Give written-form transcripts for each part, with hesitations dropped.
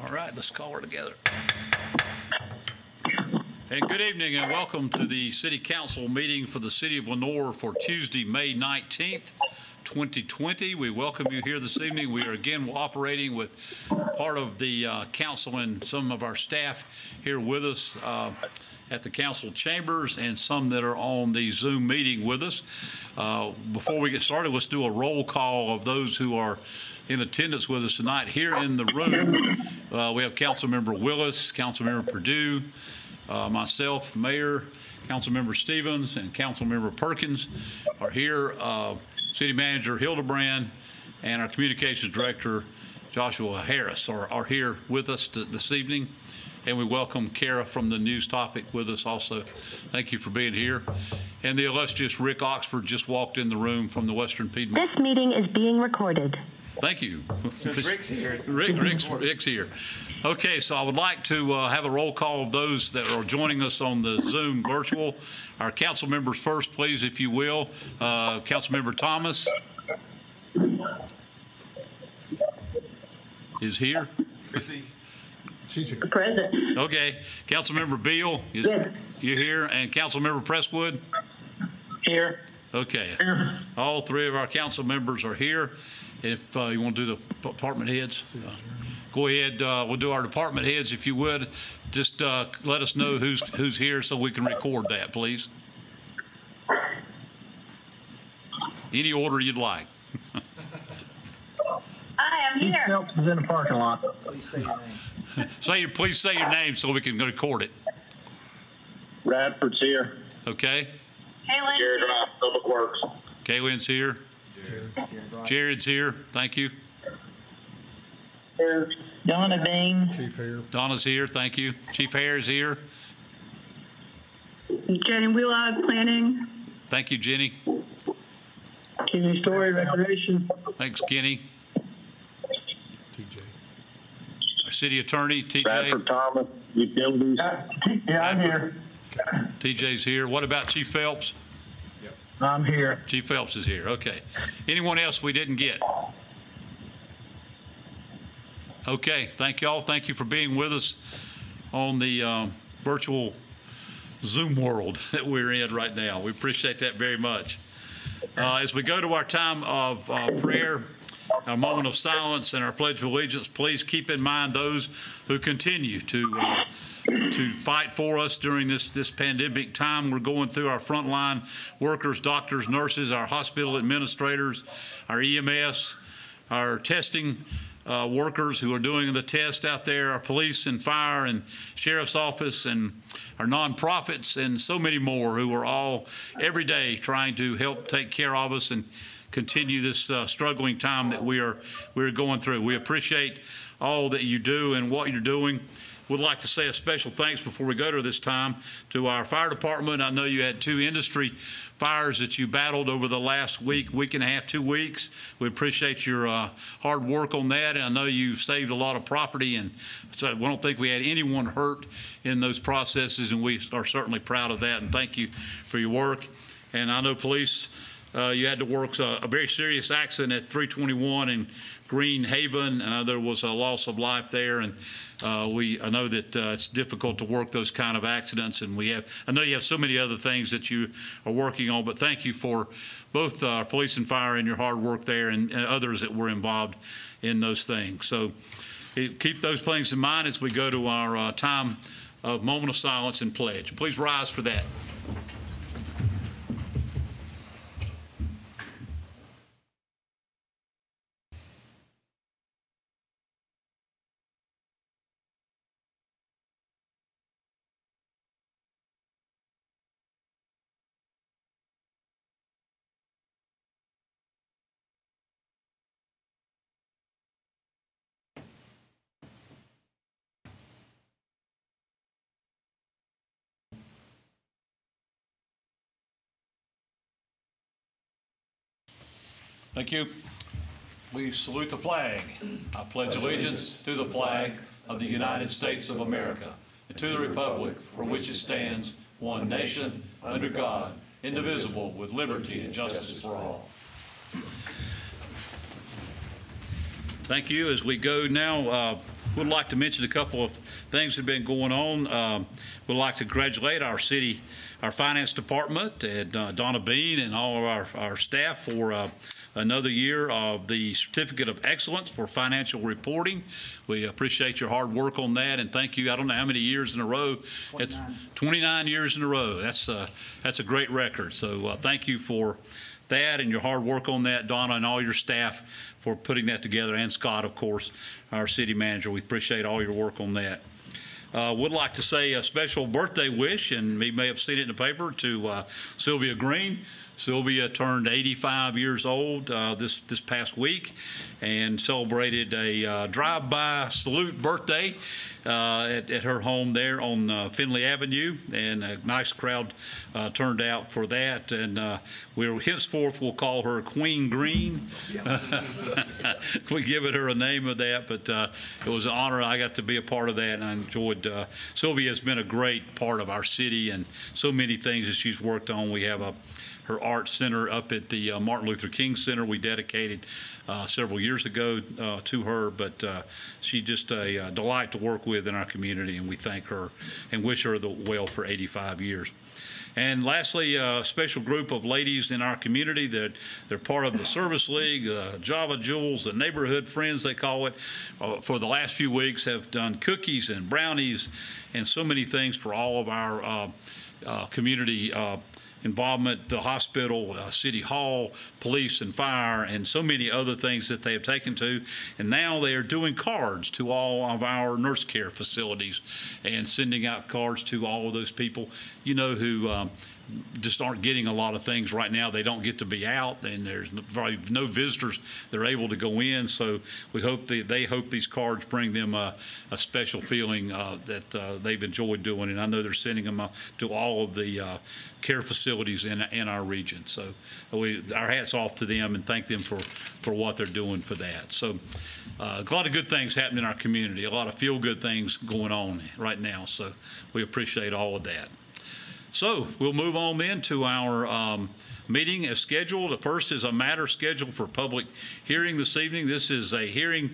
All right, let's call her together. And good evening and welcome to the City Council meeting for the City of Lenoir for Tuesday, May 19th, 2020. We welcome you here this evening. We are again operating with part of the council and some of our staff here with us at the council chambers and some that are on the Zoom meeting with us. Before we get started, let's do a roll call of those who are in attendance with us tonight. Here in the room, we have Councilmember Willis, Councilmember Perdue, myself, the mayor, Councilmember Stevens, and Councilmember Perkins are here. City Manager Hildebrand and our Communications Director Joshua Harris are here with us this evening. And we welcome Kara from the News Topic with us also. Thank you for being here. And the illustrious Rick Oxford just walked in the room from the Western Piedmont. This meeting is being recorded. Thank you. Since Rick's here. Rick's here. Okay, so I would like to have a roll call of those that are joining us on the Zoom virtual. Our council members first, please, if you will. Councilmember Thomas is here. She's here. Present. Okay. Councilmember Beal, you're here. And Councilmember Presswood? Here. Okay. All three of our council members are here. If you want to do the department heads, go ahead. We'll do our department heads, if you would. Just let us know who's here so we can record that, please. Any order you'd like. I am here. Phelps is in the parking lot. Please state your name. Please say your name so we can record it. Radford's here. Okay. Kaylin. Jared Ross, Public Works. Kaylin's here. Jared's here. Thank you. Donna Bain. Chief here. Donna's here. Thank you. Chief Hare's here. Jenny Wheelock, Planning. Thank you, Jenny. Kizzy Story, Recreation. Thanks, Kenny. TJ. Our city attorney, TJ. Radford Thomas, Utilities. Yeah, I'm here. TJ's here. What about Chief Phelps? I'm here. Chief Phelps is here. Okay. Anyone else we didn't get? Okay. Thank you all. Thank you for being with us on the virtual Zoom world that we're in right now. We appreciate that very much. As we go to our time of prayer, our moment of silence, and our Pledge of Allegiance, please keep in mind those who continue to fight for us during this pandemic time. We're going through our frontline workers, doctors, nurses, our hospital administrators, our EMS, our testing workers who are doing the test out there, our police and fire and sheriff's office, and our nonprofits, and so many more who are all every day trying to help take care of us and continue this struggling time that we're going through. We appreciate all that you do and what you're doing. Would like to say a special thanks before we go to this time to our fire department. I know you had 2 industry fires that you battled over the last week and a half, 2 weeks. We appreciate your hard work on that. And I know you've saved a lot of property, and so we don't think we had anyone hurt in those processes, and we are certainly proud of that, and thank you for your work. And I know police, you had to work a very serious accident at 321 in Green Haven, and there was a loss of life there, and I know that it's difficult to work those kind of accidents, and I know you have so many other things that you are working on, but thank you for both police and fire and your hard work there, and others that were involved in those things. So keep those things in mind as we go to our time of moment of silence and pledge. Please rise for that. Thank you. We salute the flag. I pledge allegiance to the flag of the United States of America and to the republic for which it stands, one nation, under God, indivisible, with liberty and justice for all. Thank you. As we go now, would like to mention a couple of things that have been going on. We'd like to congratulate our finance department and Donna Bean and all of our staff for another year of the Certificate of Excellence for Financial Reporting. We appreciate your hard work on that, and thank you. I don't know how many years in a row. 29. It's 29 years in a row. That's a great record. So thank you for that and your hard work on that, Donna, and all your staff for putting that together, and Scott, of course, our city manager. We appreciate all your work on that. Would like to say a special birthday wish, and you may have seen it in the paper, to Sylvia Green. Sylvia turned 85 years old this past week and celebrated a drive-by salute birthday at her home there on Findlay Avenue, and a nice crowd turned out for that. And henceforth we'll call her Queen Green. We given her a name of that, but it was an honor. I got to be a part of that, and I enjoyed. Sylvia has been a great part of our city, and so many things that she's worked on. We have her art center up at the Martin Luther King Center we dedicated several years ago to her, but she's just a delight to work with in our community, and we thank her and wish her well for 85 years. And lastly, a special group of ladies in our community that they're part of the Service League, Java Jewels, the Neighborhood Friends, they call it, for the last few weeks have done cookies and brownies and so many things for all of our community involvement, the hospital, city hall, police and fire, and so many other things that they have taken to. And now they are doing cards to all of our nurse care facilities and sending out cards to all of those people, you know, who just aren't getting a lot of things right now. They don't get to be out, and there's probably no visitors. They're able to go in, so we hope they hope these cards bring them a special feeling that they've enjoyed doing, and I know they're sending them to all of the care facilities in our region. So our hats off to them and thank them for what they're doing for that. So a lot of good things happening in our community, a lot of feel-good things going on right now, so we appreciate all of that. So we'll move on then to our meeting as scheduled. The first is a matter scheduled for public hearing this evening. This is a hearing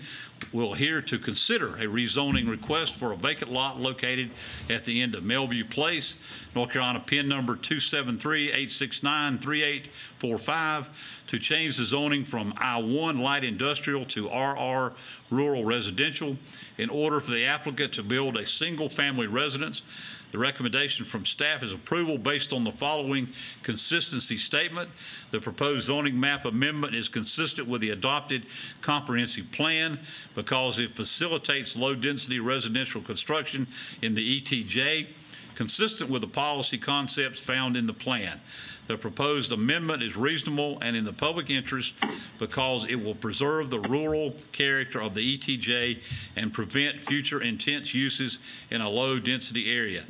we'll hear to consider a rezoning request for a vacant lot located at the end of Melview Place, North Carolina, PIN number 273-869-3845, to change the zoning from I-1 light industrial to RR rural residential in order for the applicant to build a single-family residence. The recommendation from staff is approval based on the following consistency statement. The proposed zoning map amendment is consistent with the adopted comprehensive plan because it facilitates low-density residential construction in the ETJ, consistent with the policy concepts found in the plan. The proposed amendment is reasonable and in the public interest because it will preserve the rural character of the ETJ and prevent future intense uses in a low-density area.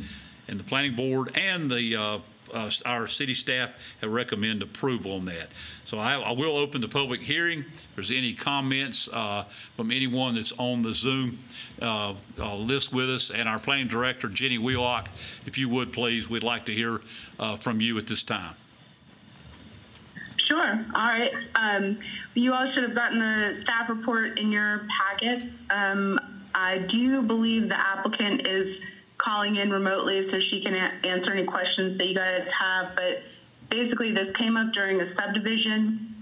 And the Planning Board and our city staff have recommended approval on that. So I will open the public hearing. If there's any comments from anyone that's on the Zoom list with us, and our Planning Director, Jenny Wheelock, if you would please, we'd like to hear from you at this time. Sure. All right. You all should have gotten the staff report in your packet. I do believe the applicant is calling in remotely so she can answer any questions that you guys have. But basically, this came up during a subdivision.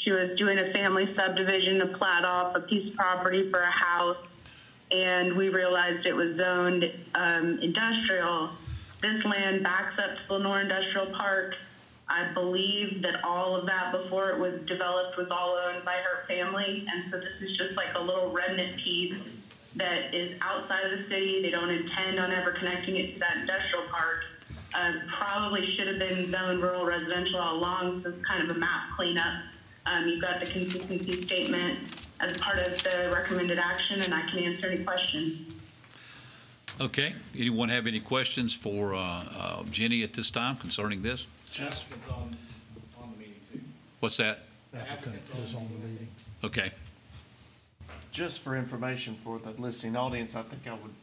She was doing a family subdivision to plat off a piece of property for a house, and we realized it was zoned industrial. This land backs up to Lenoir Industrial Park. I believe that all of that before it was developed was all owned by her family, and so this is just like a little remnant piece that is outside of the city. They don't intend on ever connecting it to that industrial park. Probably should have been zoned rural residential all along, so it's kind of a map cleanup. You've got the consistency statement as part of the recommended action, and I can answer any questions. Okay. Anyone have any questions for Jenny at this time concerning this? Applicant's on the meeting too. What's that? Applicant is on the meeting. Okay. Just for information for the listening audience, I think I would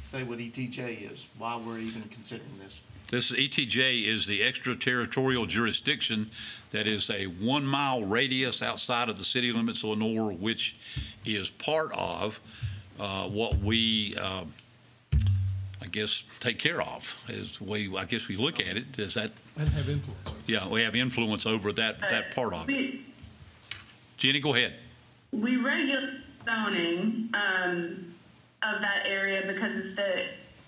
say what ETJ is, why we're even considering this. This ETJ is the extraterritorial jurisdiction that is a 1 mile radius outside of the city limits of Lenoir, which is part of what we, I guess, take care of. Is I guess we look at it. Does that? And have influence over it. Yeah, we have influence over that part of it. Jenny, go ahead. We regulate zoning of that area because it's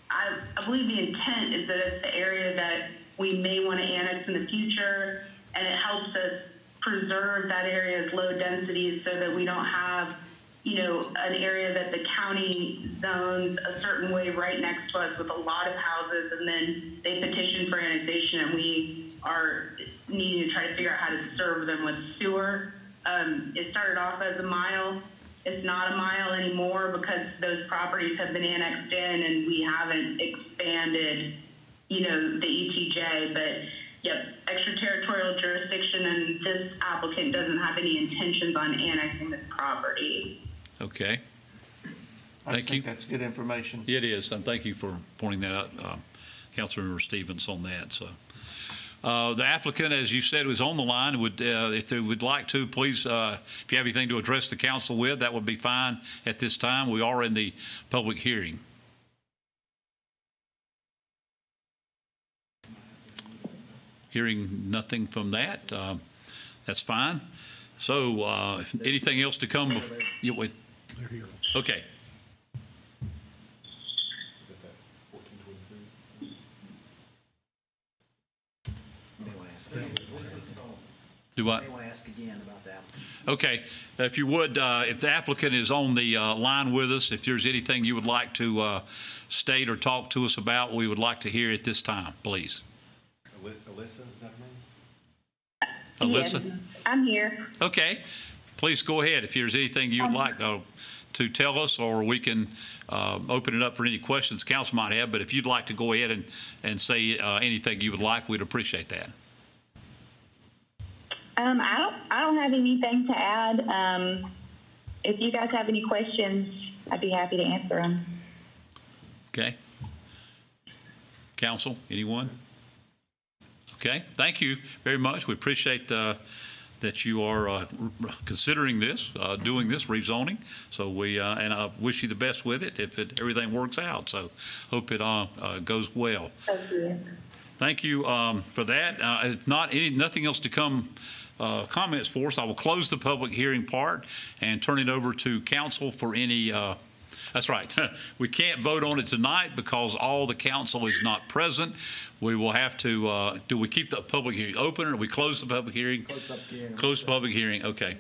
I believe the intent is that it's the area that we may want to annex in the future, and it helps us preserve that area's low densities so that we don't have, an area that the county zones a certain way right next to us with a lot of houses, and then they petition for annexation, and we are needing to try to figure out how to serve them with sewer. It started off as a mile. It's not a mile anymore because those properties have been annexed in and we haven't expanded, the ETJ. But, yep, extraterritorial jurisdiction, and this applicant doesn't have any intentions on annexing this property. Okay. I Thank you. think that's good information. It is, and thank you for pointing that out, Councilmember Stevens, on that. So, the applicant, as you said, was on the line. If they would like to, please, if you have anything to address the council with, that would be fine at this time. We are in the public hearing. Hearing nothing from that, that's fine. So, if anything else to come, They're here. okay. Is it that 1423? Do what? I want to ask again about that. Okay, if you would, if the applicant is on the line with us, if there's anything you would like to state or talk to us about, we would like to hear at this time, please. Alyssa, is that her name? Alyssa? Yes, I'm here. Okay, please go ahead. If there's anything you'd like to tell us, or we can open it up for any questions council might have, but if you'd like to go ahead and say anything you would like, we'd appreciate that. I don't have anything to add. If you guys have any questions, I'd be happy to answer them. Okay. Council, anyone? Okay, thank you very much. We appreciate that you are considering this, doing this rezoning. So and I wish you the best with it if everything works out. So hope it goes well. Thank you. Thank you for that. If nothing else to come comments for us, I will close the public hearing part and turn it over to council for any. That's right. We can't vote on it tonight because all the council is not present. We will have to, do we keep the public hearing open, or do we close the public hearing? Close the public hearing. Close the public hearing, okay.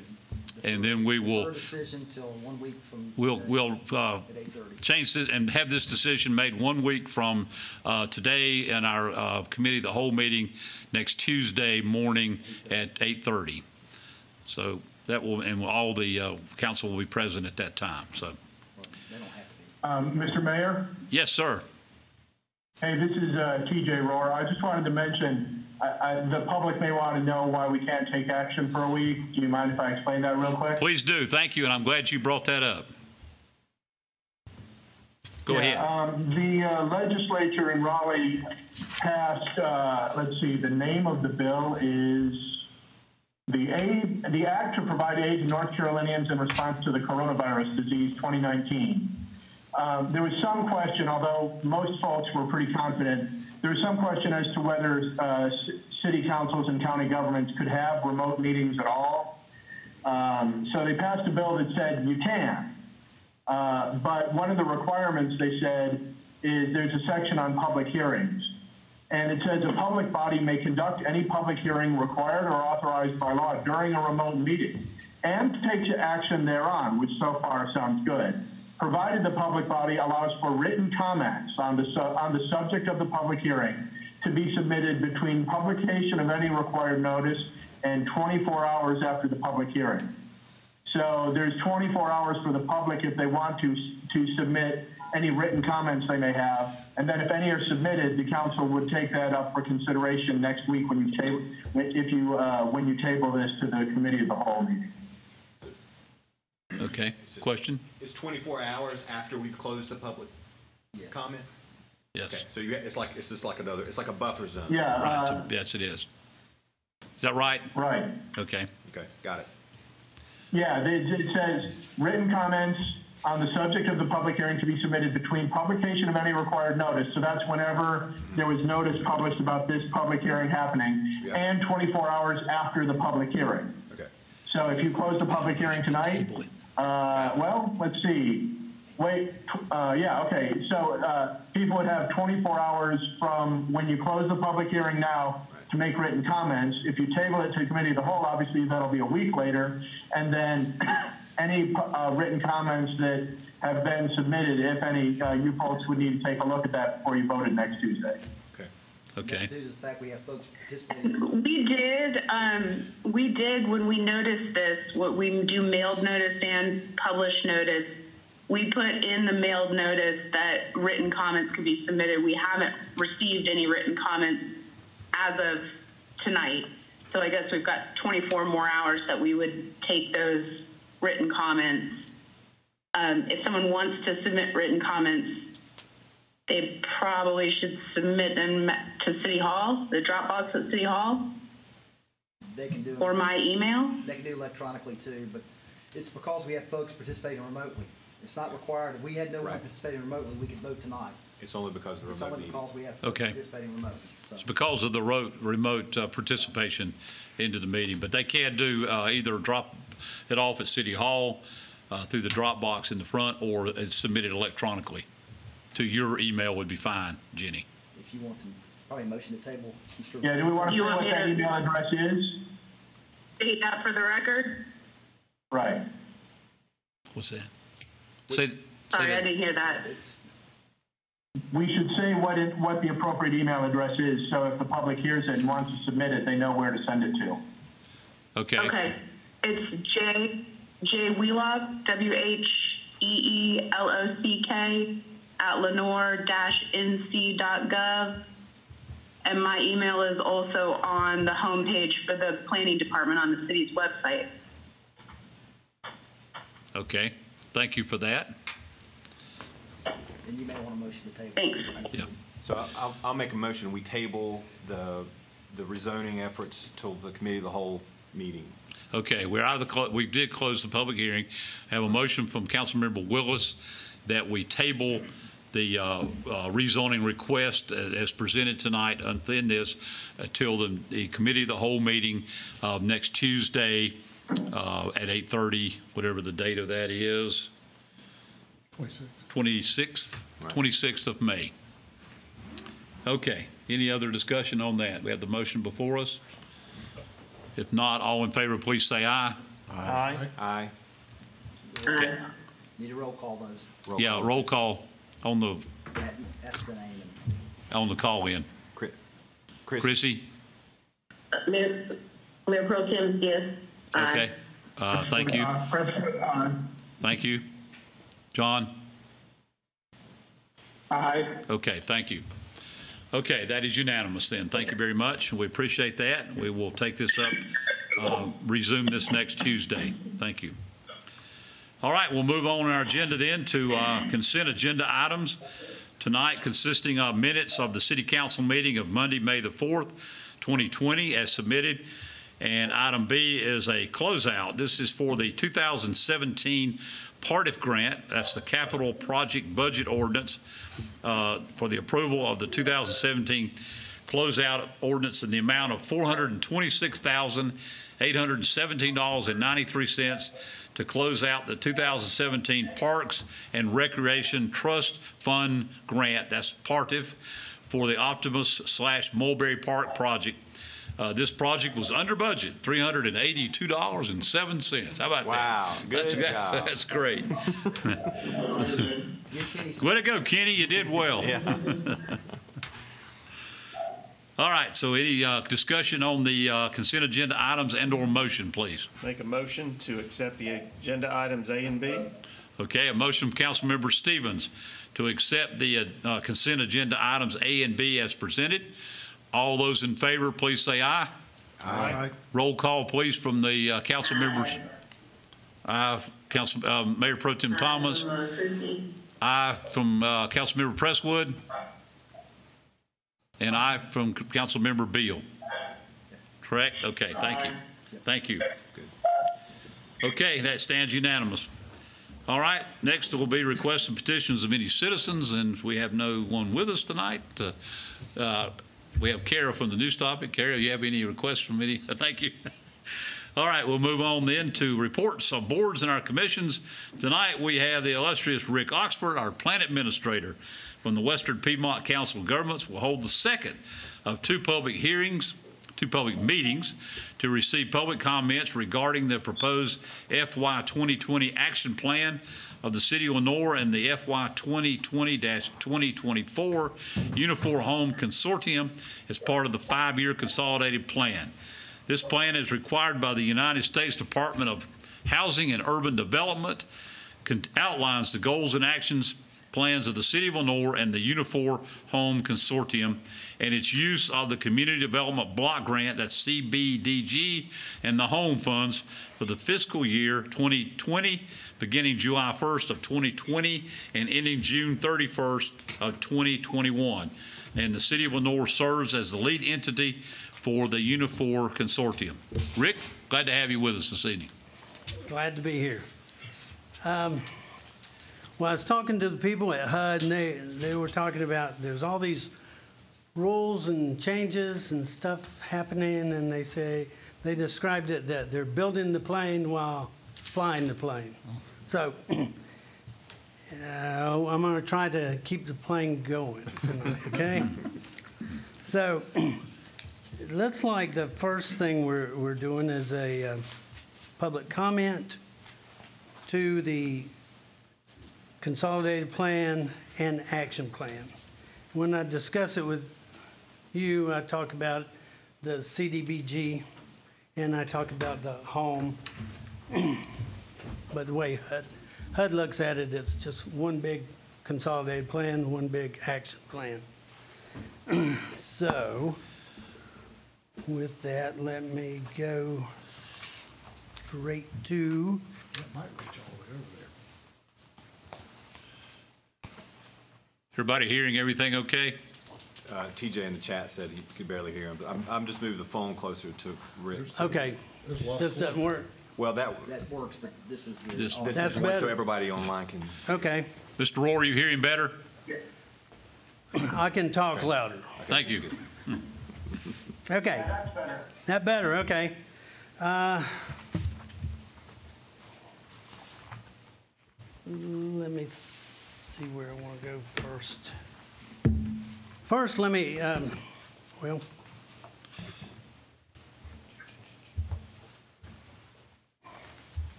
And then we will, Decision till 1 week from. we'll at 8:30. change it and have this decision made 1 week from today in our committee, the whole meeting, next Tuesday morning at 8:30. So that will, and all the council will be present at that time, so. They don't have to be. Mr. Mayor? Yes, sir. Hey, this is TJ Rohr. I just wanted to mention, the public may want to know why we can't take action for a week. Do you mind if I explain that real quick? Please do. Thank you, and I'm glad you brought that up. Go ahead. The legislature in Raleigh passed, let's see, the name of the bill is the Act to Provide Aid to North Carolinians in Response to the Coronavirus Disease 2019. There was some question, although most folks were pretty confident, there was some question as to whether city councils and county governments could have remote meetings at all. So they passed a bill that said you can. But one of the requirements, they said, is there's a section on public hearings. And it says a public body may conduct any public hearing required or authorized by law during a remote meeting and take action thereon, which so far sounds good, provided the public body allows for written comments on the subject of the public hearing to be submitted between publication of any required notice and 24 hours after the public hearing. So there's 24 hours for the public if they want to submit any written comments they may have, and then if any are submitted, the council would take that up for consideration next week when you table this to the committee of the whole meeting. Okay. Question? It's 24 hours after we've closed the public comment? Yes. Okay, so it's just like another, it's like a buffer zone. Yeah. Right. So, yes, it is. Is that right? Right. Okay. Okay, got it. Yeah, it says written comments on the subject of the public hearing to be submitted between publication of any required notice, so that's whenever there was notice published about this public hearing happening, and 24 hours after the public hearing. Okay. So if you close the public hearing tonight, well, let's see. Yeah, okay. So people would have 24 hours from when you close the public hearing now to make written comments. If you table it to the committee of the whole, obviously that'll be a week later. And then any written comments that have been submitted, if any, you folks would need to take a look at that before you voted next Tuesday. Okay. Okay. That's due to the fact we have folks participating. We did when we noticed this, what we do mailed notice and published notice, we put in the mailed notice that written comments could be submitted. We haven't received any written comments as of tonight. So I guess we've got 24 more hours that we would take those written comments. If someone wants to submit written comments, they probably should submit them to City Hall, the Dropbox at City Hall, They can do or my email. They can do electronically too, but it's because we have folks participating remotely. It's not required. If we had no one participating remotely, we could vote tonight. It's only because of the It's remote only meeting. because we have folks Okay. participating remotely. So. It's because of the remote participation into the meeting, but they can do either drop it off at City Hall through the Dropbox in the front, or submit it electronically to your email would be fine, Jenny. If you want to, probably motion to table, Mr. Yeah, do we want to You say want what me that to- email address is? State that for the record. Right. What's that? Say Sorry, I that. didn't hear that. It's We should say what the appropriate email address is, so if the public hears it and wants to submit it, they know where to send it to. Okay. Okay. It's J Wheelock, WHEELOCK at Lenoir-NC.gov. And my email is also on the homepage for the planning department on the city's website. Okay. Thank you for that. and you may want a motion to table. Thanks. Yeah. So I'll make a motion, we table the rezoning efforts till the committee of the whole meeting. Okay, we did close the public hearing. I have a motion from Councilmember Willis that we table the rezoning request as presented tonight in this until the committee of the whole meeting next Tuesday at 8:30, whatever the date of that is. 26th. Right. 26th of May. Okay, any other discussion on that? We have the motion before us. If not, all in favor, please say aye. Aye. Aye. Okay. Need a roll call those. Yeah, roll please. call on the Ask the name call in. Chris. Chrissy? Mayor Pro Tem, yes. Okay. Thank you. President, Thank you. John? aye. Okay, thank you. Okay, that is unanimous then. Thank you very much. We appreciate that. We will take this up, resume this next Tuesday. Thank you. All right, we'll move on our agenda then to consent agenda items tonight, consisting of minutes of the City Council meeting of Monday, May the 4th, 2020, as submitted. And item B is a closeout. This is for the 2017 PARTIF grant. That's the capital project budget ordinance for the approval of the 2017 closeout ordinance in the amount of $426,817.93 to close out the 2017 Parks and Recreation Trust Fund grant. That's PARTIF for the Optimus/Mulberry Park project. This project was under budget, $382.07. How about that? Wow, good job. That's great. Give Kenny some. Way to go, Kenny. You did well. Yeah. All right, so any discussion on the consent agenda items and/or motion, please? Make a motion to accept the agenda items A and B. Okay, a motion from Councilmember Stevens to accept the consent agenda items A and B as presented. All those in favor, please say aye. Aye. Roll call, please, from the council members. Aye, Mayor Pro Tem Thomas. Aye from Councilmember Presswood. And aye from Councilmember Beal. Correct? Okay, thank you. Thank you. Okay, that stands unanimous. All right, next will be requests and petitions of any citizens, and we have no one with us tonight. We have Kara from the news topic. Kara, you have any requests from any? Thank you. All right, we'll move on then to reports of boards and our commissions. Tonight we have the illustrious Rick Oxford, our plant administrator from the Western Piedmont Council of Governments, will hold the second of two public meetings to receive public comments regarding the proposed FY 2020 action plan of the City of Lenoir and the FY 2020-2024 Uniform Home Consortium as part of the 5-year consolidated plan. This plan is required by the United States Department of Housing and Urban Development, outlines the goals and actions plans of the City of Lenoir and the Uniform Home Consortium, and its use of the Community Development Block Grant, that's CBDG, and the Home Funds for the fiscal year 2020, beginning July 1st of 2020 and ending June 31st of 2021. And the City of Lenoir serves as the lead entity for the Uniform Consortium. Rick, glad to have you with us this evening. Glad to be here. Well, I was talking to the people at HUD, and they were talking about there's all these rules and changes and stuff happening, and they described it that they're building the plane while flying the plane. So I'm going to try to keep the plane going tonight, okay? So it looks like the first thing we're doing is a public comment to the consolidated plan and action plan. When I discuss it with you, I talk about the CDBG and I talk about the home. But the way HUD looks at it, it's just one big consolidated plan, one big action plan. So with that, let me go straight to. That might reach all the way over there. Everybody hearing everything okay? TJ in the chat said he could barely hear him. I'm just moving the phone closer to Rick. Okay. There's a lot This doesn't work. Well, that works, but this is the. this That's is what, so better. everybody online can. Okay. Mr. Rohr, are you hearing better? I can talk louder. Thank you. Okay. That's better. That better, okay. Let me see where I want to go first. First, let me, well,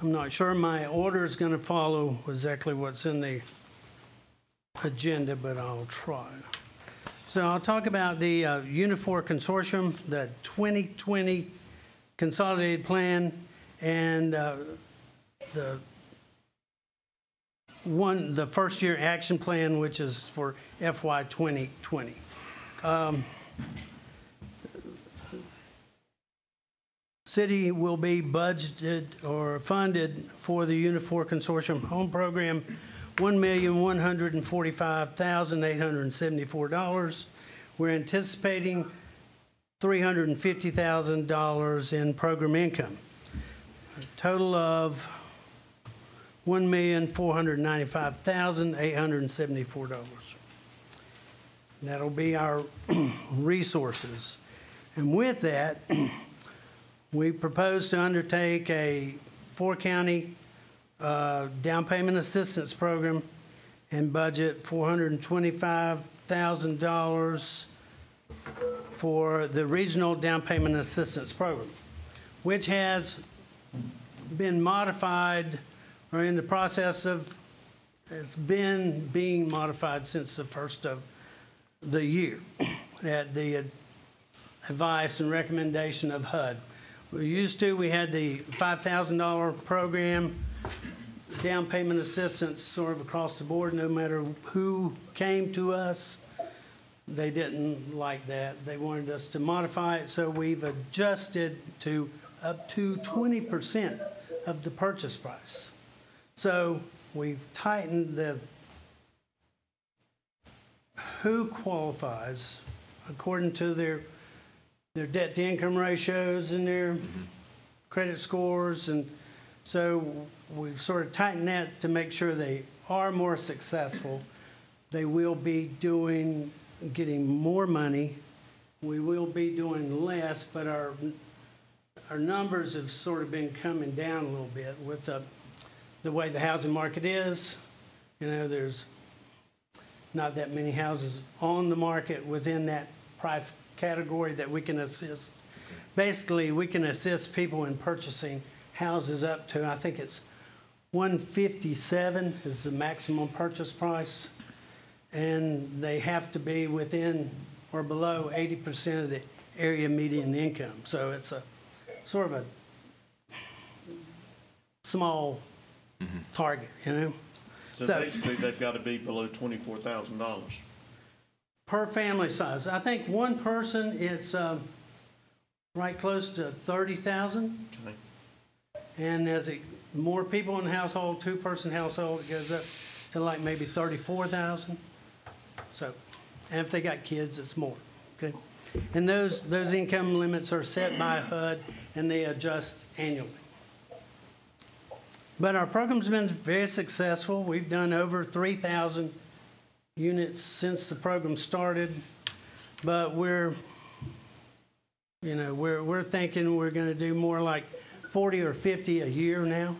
I'm not sure my order is going to follow exactly what's in the agenda, but I'll try. So I'll talk about the Uniform Consortium, the 2020 Consolidated Plan, and the first year action plan, which is for FY 2020. City will be budgeted or funded for the Uniform Consortium Home Program $1,145,874. We're anticipating $350,000 in program income. A total of $1,495,874. That'll be our resources. And with that, we propose to undertake a 4-county down payment assistance program and budget $425,000 for the regional down payment assistance program, which has been modified or in the process of, it's been being modified since the first of the year at the advice and recommendation of HUD. We had the $5,000 program, down payment assistance sort of across the board, no matter who came to us. They didn't like that. They wanted us to modify it, so we've adjusted to up to 20% of the purchase price. So we've tightened the who qualifies according to their debt to income ratios and their credit scores, and So we've sort of tightened that to make sure they are more successful. They will be getting more money. We will be doing less, but our numbers have sort of been coming down a little bit with the way the housing market is. You know, there's not that many houses on the market within that price category that we can assist. Basically, we can assist people in purchasing houses up to, I think it's $157 is the maximum purchase price, and they have to be within or below 80% of the area median income. So it's a sort of a small target, you know. So basically, they've got to be below $24,000. Per family size. I think one person is right close to 30,000. Okay. And as more people in the household, two-person household, it goes up to like maybe 34,000. So, and if they got kids, it's more. Okay. And those income limits are set by HUD, and they adjust annually. But our program's been very successful. We've done over 3,000 units since the program started, but we're thinking we're going to do more like 40 or 50 a year now.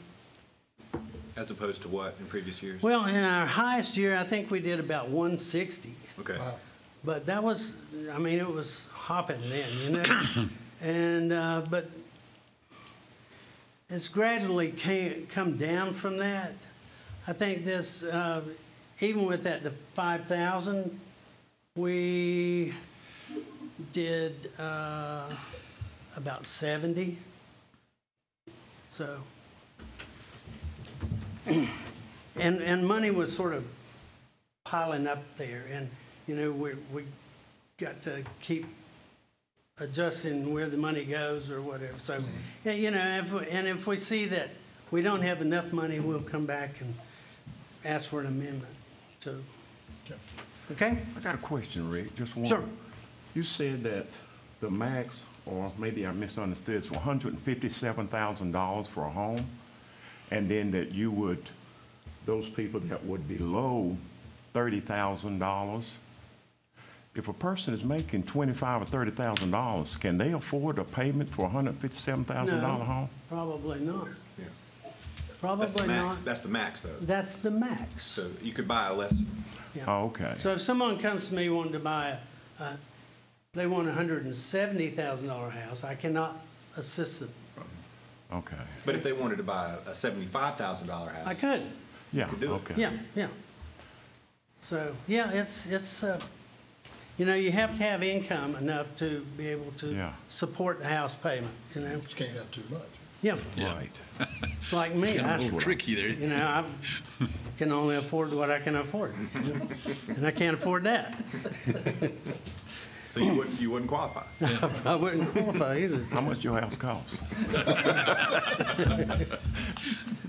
As opposed to what in previous years? Well, in our highest year, I think we did about 160. Okay. Wow. But that was, I mean, it was hopping then, you know. And but it's gradually come down from that. I think this, even with that, the 5,000, we did about 70. So, and money was sort of piling up there, and you know we got to keep adjusting where the money goes or whatever. So, yeah, you know, if we see that we don't have enough money, we'll come back and ask for an amendment. So, okay? I got a question, Rick. Just one. Sure. You said that the max, or maybe I misunderstood, it's $157,000 for a home, and then that you would, those people that would be below $30,000, if a person is making $25,000 or $30,000, can they afford a payment for a $157,000 home? Probably not. Yeah. Probably That's the max. not. That's the max, though. That's the max. So you could buy a less. Yeah. Oh, okay. So if someone comes to me wanting to buy they want a $170,000 house, I cannot assist them. Okay. But if they wanted to buy a $75,000 house, I could. Yeah. could do it. Okay. Yeah, yeah. So yeah, it's you know, you have to have income enough to be able to support the house payment. You know, You can't have too much. yeah. Right. It's like me. It's a little tricky there. You know, I can only afford what I can afford, you know? And I can't afford that. So you wouldn't qualify. I wouldn't qualify either. How much your house cost?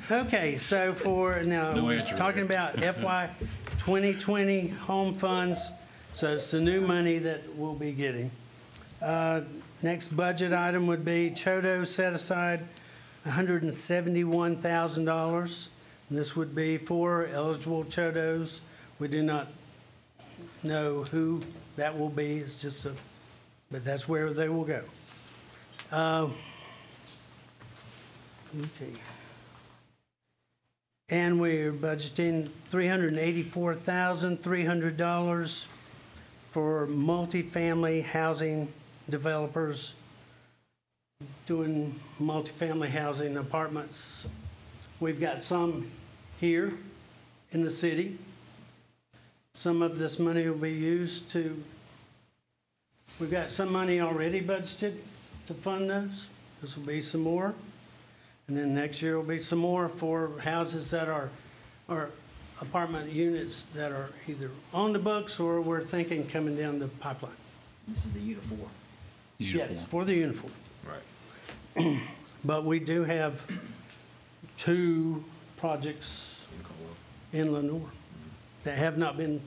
Okay, so for now, No we're answer, talking about FY 2020 home funds. So it's the new money that we'll be getting. Next budget item would be Chodo set aside $171,000. This would be for eligible Chodos. We do not know who that will be. It's just but that's where they will go. Okay. And we're budgeting $384,300 for multifamily housing developers doing multifamily housing apartments. We've got some here in the city. Some of this money will be used to, we've got some money already budgeted to fund those. This will be some more. And then next year will be some more for houses that are, or apartment units that are either on the books or we're thinking coming down the pipeline. This is the uniform. Yes, for the uniform. Right. But we do have 2 projects in Lenoir that have not been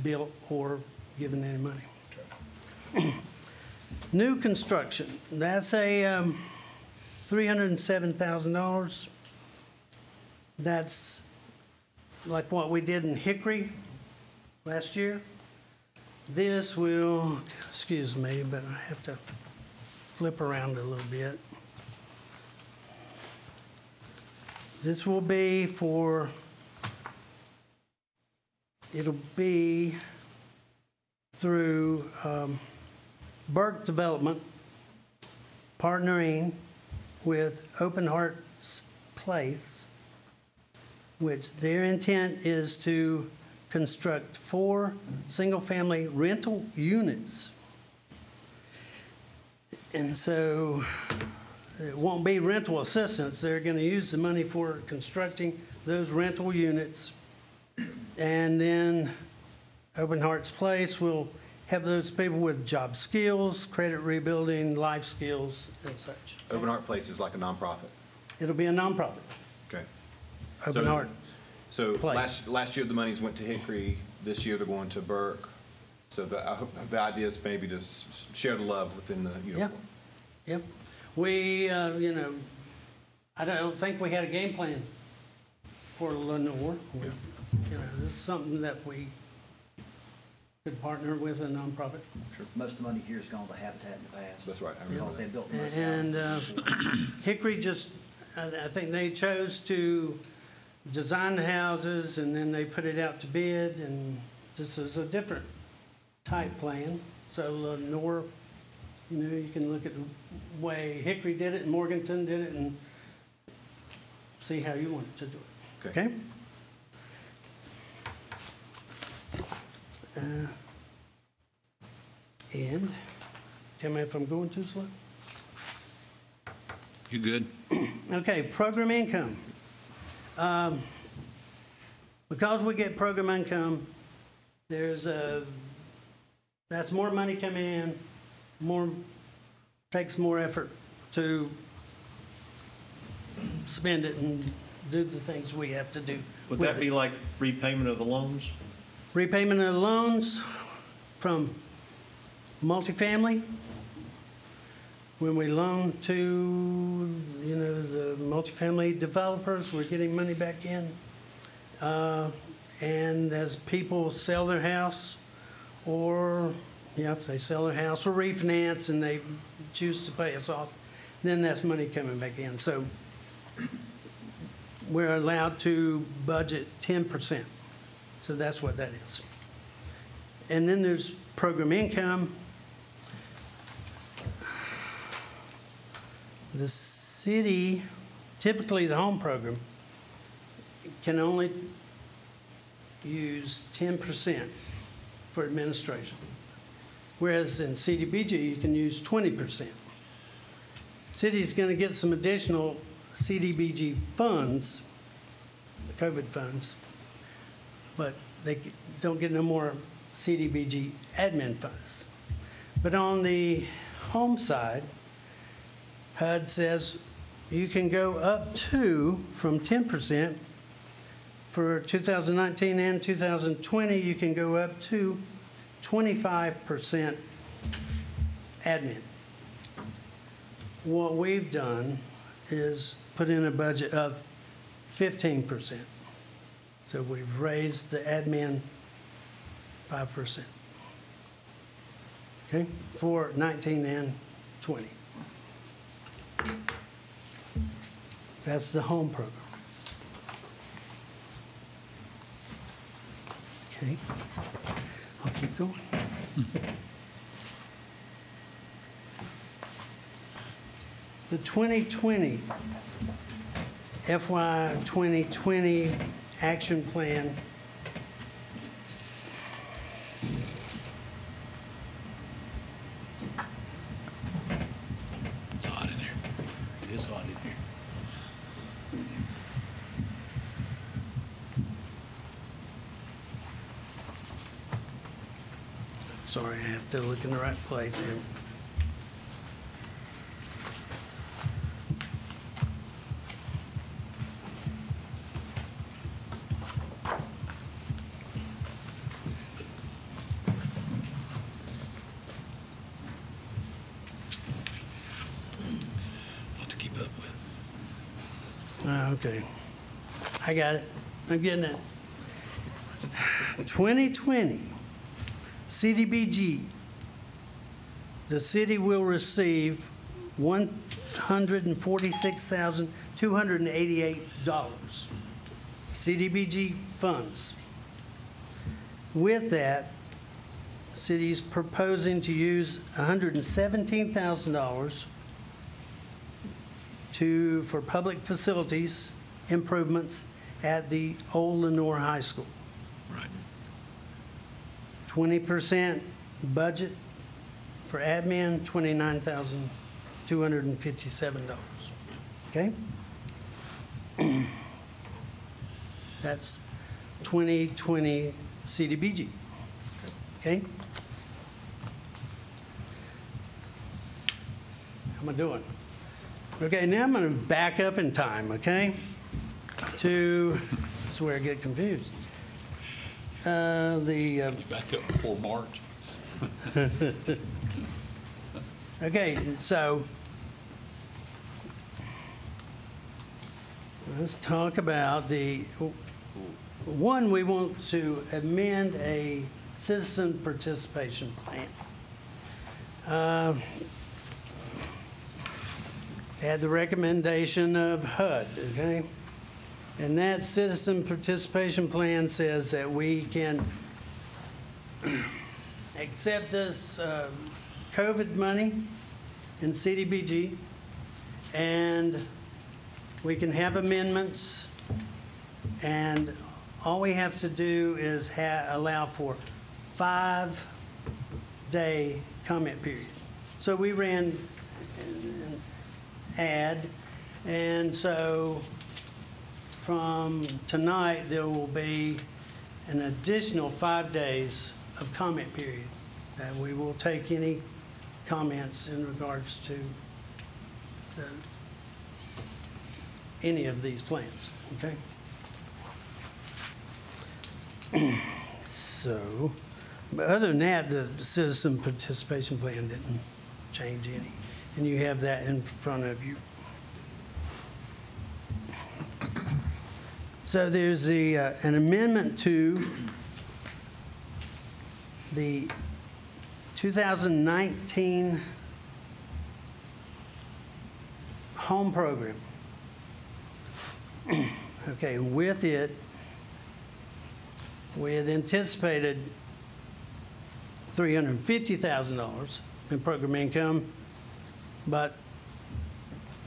built or given any money. New construction, that's a $307,000. That's like what we did in Hickory last year. This will, excuse me, but I have to flip around a little bit. This will be for, it'll be through Burke Development, partnering with Open Hearts Place, which their intent is to construct 4 single-family rental units. And so it won't be rental assistance. They're going to use the money for constructing those rental units. And then Open Hearts Place will have those people with job skills, credit rebuilding, life skills, and such. Open Heart Place is like a nonprofit. It'll be a nonprofit. Okay. Open Heart. So Place. last year the monies went to Hickory. This year they're going to Burke. So I hope the idea is maybe to share the love within the uniform. Yep. We, you know, I don't think we had a game plan for Lenoir. Yeah. You know, this is something that we could partner with a nonprofit. Sure. Most of the money here has gone to Habitat in the past. That's right. I remember Because they that. built most And houses. Hickory just, I think they chose to design the houses and then they put it out to bid, and this is a different type plan. So Lenoir, you know, you can look at the way Hickory did it and Morganton did it and see how you want to do it. Okay. Okay? And tell me if I'm going too slow. You good? Okay, program income. Because we get program income, that's more money coming in, takes more effort to spend it and do the things we have to do. Would with that be it. like repayment of the loans? Repayment of loans from multifamily. When we loan to, you know, the multifamily developers, we're getting money back in. And as people sell their house, or, yeah, if they sell their house or refinance and they choose to pay us off, then that's money coming back in. So we're allowed to budget 10%. So that's what that is. And then there's program income. The city, typically the home program, can only use 10% for administration, whereas in CDBG you can use 20%. City's going to get some additional CDBG funds, the COVID funds, but they don't get no more CDBG admin funds. But on the home side, HUD says you can go up to, from 10%, for 2019 and 2020, you can go up to 25% admin. What we've done is put in a budget of 15%. So we've raised the admin 5%. Okay, for 19 and 20. That's the home program. Okay, I'll keep going. The 2020, FY 2020 action plan It's hot in there. It is hot in here. Sorry, I have to look in the right place here. Lot to keep up with. Okay. I got it. I'm getting it. 2020, CDBG, the city will receive $146,288 CDBG funds. With that, the city is proposing to use $117,000 for public facilities improvements at the old Lenoir High School. Right. 20% budget for admin, $29,257. Okay? That's 2020 CDBG. Okay? How am I doing? Okay, now I'm going to back up in time, okay? That's where I get confused. Back up before March. Okay, so let's talk about we want to amend a citizen participation plan. Had the recommendation of HUD, okay? And that citizen participation plan says that we can accept this COVID money in CDBG, and we can have amendments, and all we have to do is allow for 5-day comment period. So we ran an ad, and so from tonight there will be an additional 5 days of comment period that we will take any comments in regards to any of these plans, okay? So, but other than that, the citizen participation plan didn't change any, and you have that in front of you. So there's an amendment to the 2019 home program. Okay, with it, we had anticipated $350,000 in program income, but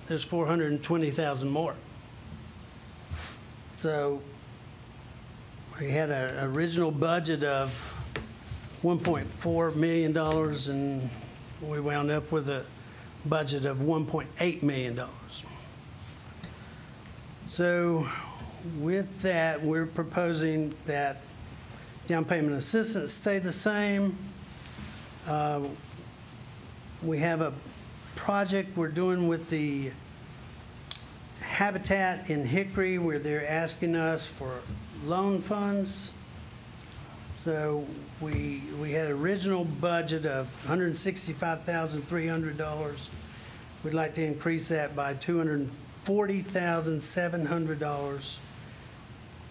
there's $420,000 more. So we had an original budget of $1.4 million, and we wound up with a budget of $1.8 million. So with that, we're proposing that down payment assistance stay the same. We have a project we're doing with the Habitat in Hickory where they're asking us for loan funds. So we had an original budget of $165,300. We'd like to increase that by $240,700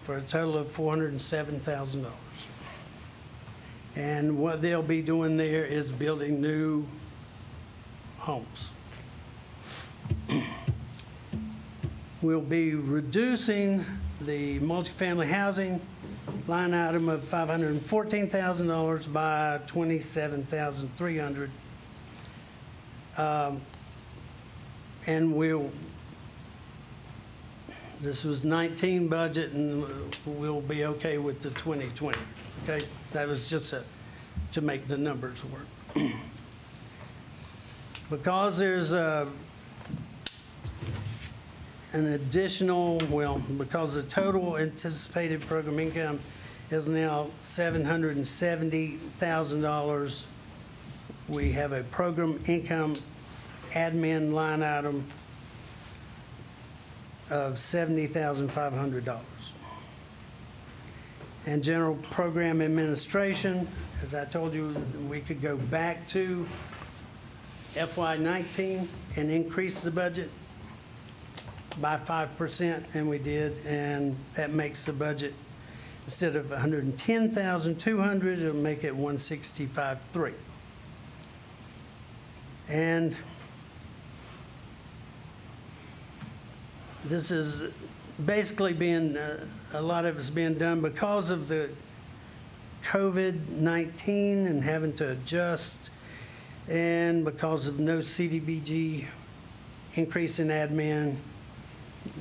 for a total of $407,000. And what they'll be doing there is building new homes. We'll be reducing the multifamily housing line item of $514,000 by $27,300. And this was 19 budget, and we'll be okay with the 2020. Okay, that was just to make the numbers work. Because there's an additional, because the total anticipated program income is now $770,000, we have a program income admin line item of $70,500. And general program administration, as I told you, we could go back to FY19 and increase the budget. by 5%, and we did, and that makes the budget, instead of 110,200, it'll make it 165,300. And this is basically being, a lot of it's being done because of the COVID-19 and having to adjust, and because of no CDBG increase in admin.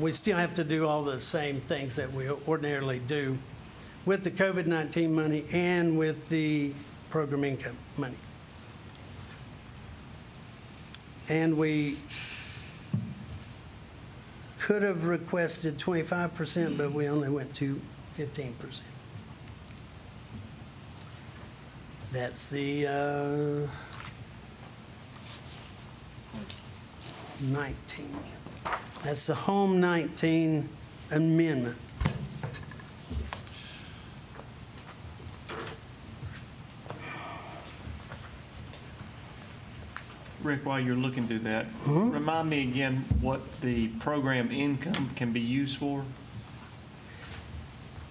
We still have to do all the same things that we ordinarily do with the COVID-19 money and with the program income money. And we could have requested 25%, but we only went to 15%. That's the 19. That's the Home 19 amendment. Rick, while you're looking through that, remind me again what the program income can be used for?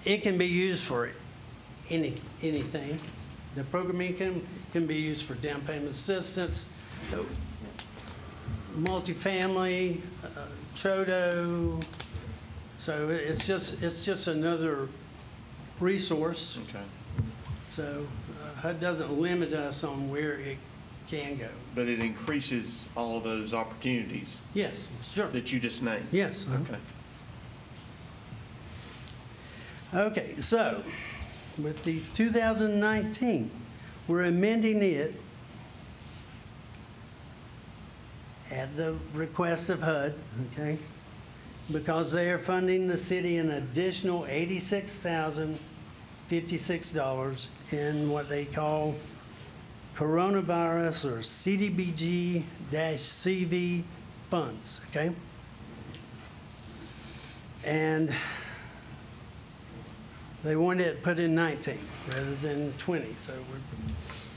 It can be used for anything. The program income can be used for down payment assistance, multifamily, Chodo. So it's just another resource. Okay. So it doesn't limit us on where it can go. But it increases all of those opportunities. Yes, sure. That you just named. Yes. Okay. Okay, so with the 2019, we're amending it at the request of HUD, okay, because they are funding the city an additional $86,056 in what they call coronavirus or CDBG-CV funds, okay? And they wanted it put in 19 rather than 20, so we're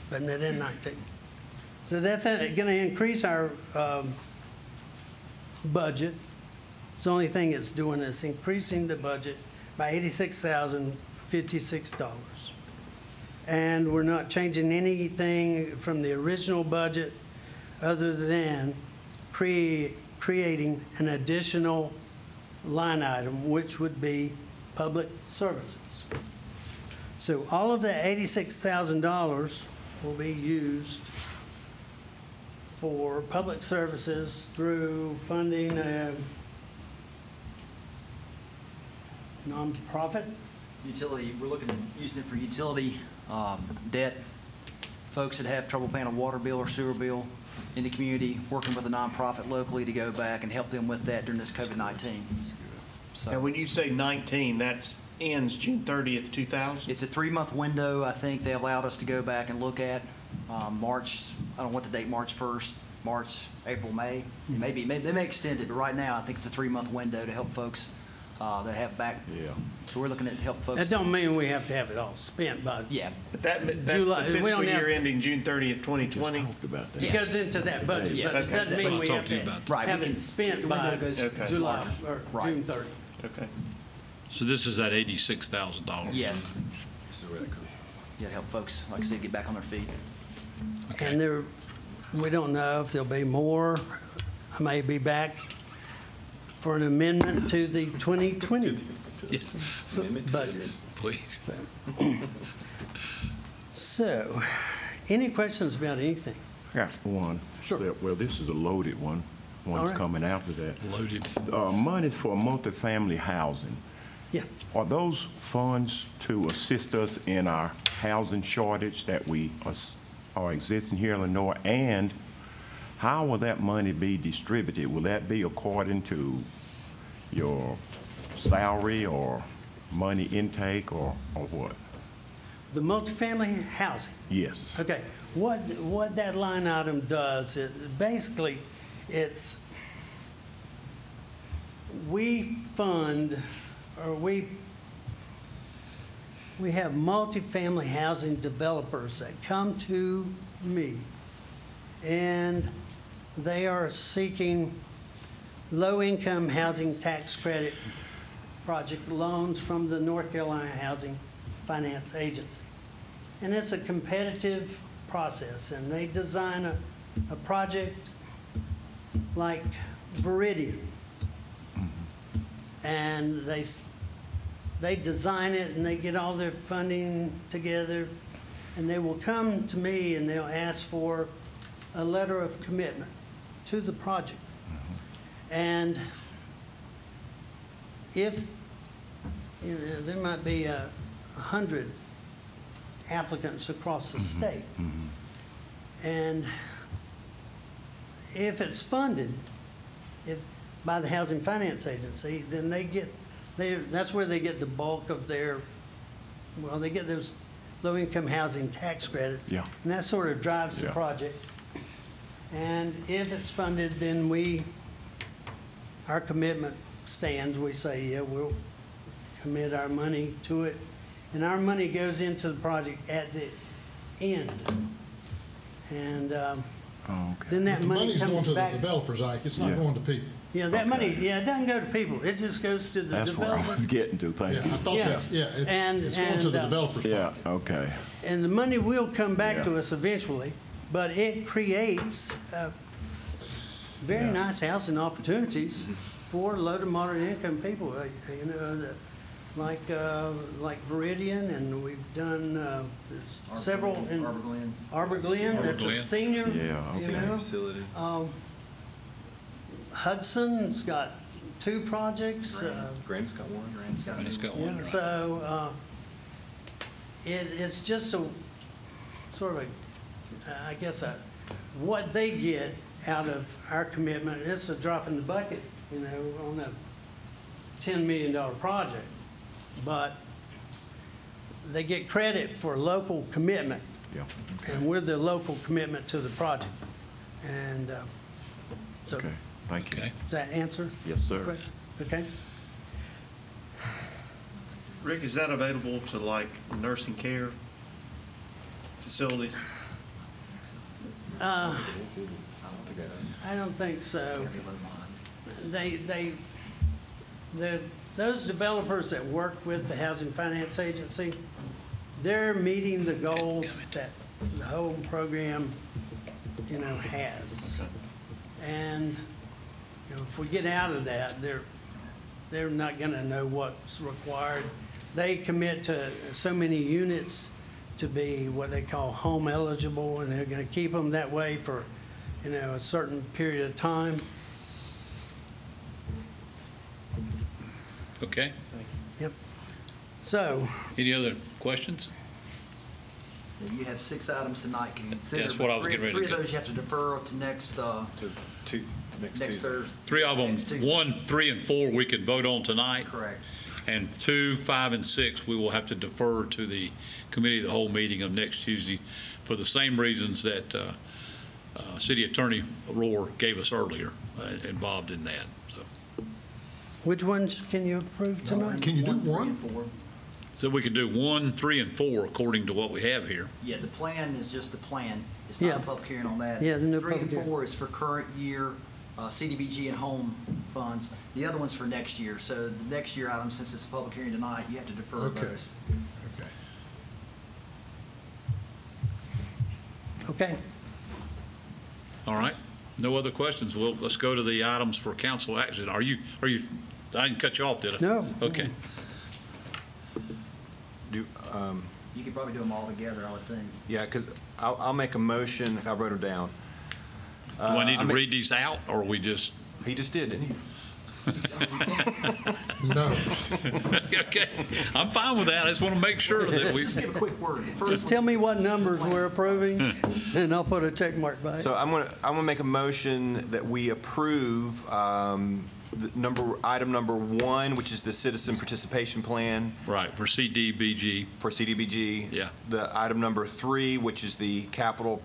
putting it in 19. So that's going to increase our budget. It's the only thing it's doing is increasing the budget by $86,056. And we're not changing anything from the original budget other than creating an additional line item, which would be public services. So all of the $86,000 will be used for public services through funding a nonprofit. Utility, we're looking at using it for utility debt. Folks that have trouble paying a water bill or sewer bill in the community, working with a nonprofit locally to go back and help them with that during this COVID-19. So, now, when you say 19, that ends June 30th, 2000? It's a 3-month window, I think they allowed us to go back and look at. March, I don't know what the date, March 1st, March, April, May. Maybe they may extend it, but right now I think it's a 3-month window to help folks that have back. Yeah. So we're looking at help folks. That don't mean we have to have it all spent by. Yeah. But that's July. the fiscal year ending June 30th, 2020. About that. It goes into that budget, Yeah. but it doesn't mean we have to Right, have we it can- spent the by window goes July or Right. June 30th. Okay. So this is at $86,000. Yes. Yeah, to help folks, like I said, get back on their feet. Okay. And we don't know if there'll be more. I may be back for an amendment to the 2020 budget. Please. So, any questions about anything? I got one. Sure. Well, this is a loaded one. One's right. coming after that. Loaded. Monies for multifamily housing. Yeah. Are those funds to assist us in our housing shortage that are existing here in Lenoir? And how will that money be distributed? Will that be according to your salary or money intake or what? The multifamily housing. Yes. Okay. What that line item does is basically we fund or we have multifamily housing developers that come to me and they are seeking low-income housing tax credit project loans from the North Carolina Housing Finance Agency. And it's a competitive process, and they design a project like Viridian. And they design it, and they get all their funding together, and they will come to me and they'll ask for a letter of commitment to the project. And if, you know, there might be 100 applicants across the state, and if it's funded by the Housing Finance Agency, then that's where they get the bulk of their, well, they get those low-income housing tax credits. Yeah. And that sort of drives the Yeah. project. And if it's funded, then our commitment stands. We say, yeah, we'll commit our money to it. And our money goes into the project at the end. And then that But the money money's going comes to the back. developers, Ike. It's not Yeah. going to people. Yeah, that money, yeah, it doesn't go to people. It just goes to the That's where I developers. was getting to, thank Yeah, I you. thought Yeah. that, yeah, And- it's going to the and, developers. Yeah, okay. And the money will come back to Yeah. us eventually, but it creates very Yeah. nice housing opportunities for low to moderate income people. You know, like Viridian, and we've done there's several in Arbor Glen. That's a Glen. senior. Yeah, you okay. know. Facility. Hudson's got 2 projects. Grant's got one. It's got one. Yeah, so it's just a sort of I guess what they get out of our commitment. It's a drop in the bucket, you know, on a $10 million project, but they get credit for local commitment, Yeah. and we're the local commitment to the project. And so, Okay, thank you. Okay. does that answer? Yes, sir. the question? Okay. Rick, is that available to like nursing care facilities? I don't think so. Those developers that work with the Housing Finance Agency, they're meeting the goals that the whole program, you know, has. And, you know, if we get out of that, they're not gonna know what's required. They commit to so many units to be what they call home eligible, and they're gonna keep them that way for, you know, a certain period of time. Okay. Yep. So, Any other questions? You have 6 items tonight. Can you consider? That's what I was three- getting ready to Three of get. those you have to defer to next To next next Tuesday. Thursday. 3 of them, Next Tuesday. 1, 3, and 4, we could vote on tonight. Correct. And 2, 5, and 6, we will have to defer to the committee of the whole meeting of next Tuesday for the same reasons that City Attorney Rohr gave us earlier, involved in that. So, which ones can you approve tonight? Can you do 1, 3, one? and 4. so we could do 1, 3, and 4 according to what we have here. Yeah, the plan is just the plan. It's Yeah. not a public hearing on that. Yeah, the no 3 and public hearing. 4 is for current year CDBG and home funds. The other one's for next year. So the next year item, since it's a public hearing tonight, you have to defer Okay. those. Okay. Okay. All right. No other questions. Well, let's go to the items for council action. Are you, I didn't cut you off, did I? No. Okay. Do, You could probably do them all together, I would think. yeah, because I'll make a motion. I wrote them down. Do I need to I mean- read these out, or we just? He just did, didn't he? No. Okay, I'm fine with that. I just want to make sure that we. Just give a quick word. The first Just one- tell me what numbers we're approving, and I'll put a check mark by it. So I'm gonna make a motion that we approve item number 1, which is the citizen participation plan Right, for CDBG. for CDBG. Yeah. The item number 3, which is the capital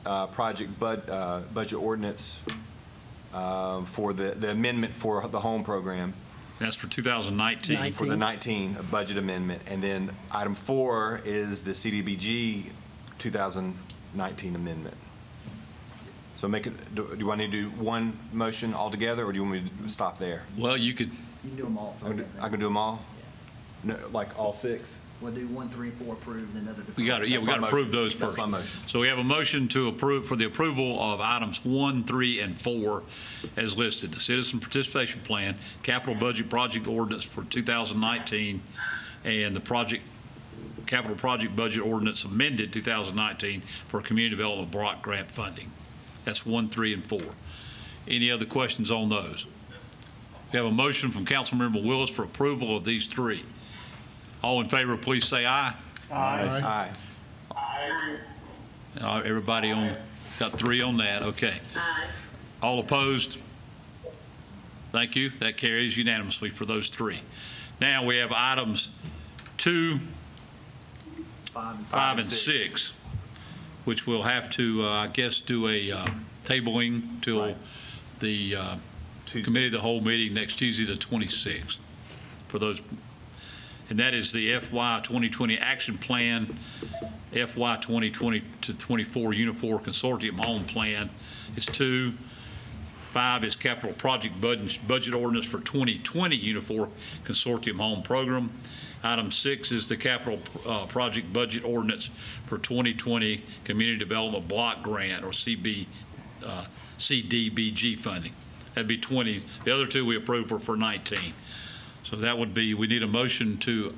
project budget ordinance for the amendment for the home program. That's for 2019. For the 19 budget amendment. And then item 4 is the CDBG 2019 amendment. So make it, do I need to do one motion altogether, or do you want me to stop there? Well, you could, You can do them all. I can do them all? No, like all 6? We'll do 1, 3, and 4 approved, and then other. we got to, yeah, we got to approve those first. That's my motion. So we have a motion to approve, for the approval of items 1, 3, and 4 as listed. The Citizen Participation Plan, Capital Budget Project Ordinance for 2019, and the Capital Project Budget Ordinance amended 2019 for Community Development Block Grant funding. That's 1, 3, and 4. Any other questions on those? We have a motion from Councilmember Willis for approval of these 3. All in favor, please say aye. Aye. Everybody got 3 on that, okay. All opposed? Thank you, that carries unanimously for those 3. Now we have items 2, 5, and 6, which we'll have to, I guess, do a tabling till the Committee of the Whole meeting next Tuesday, the 26th, for those. And that is the FY 2020 Action Plan, FY 2020 to 24 Unifor Consortium Home Plan. It's 2. 5 is Capital Project Budget Ordinance for 2020 Unifor Consortium Home Program. Item 6 is the Capital Project Budget Ordinance for 2020 Community Development Block Grant, or CDBG funding. That'd be 20. The other 2 we approved for 19. So that would be, we need a motion to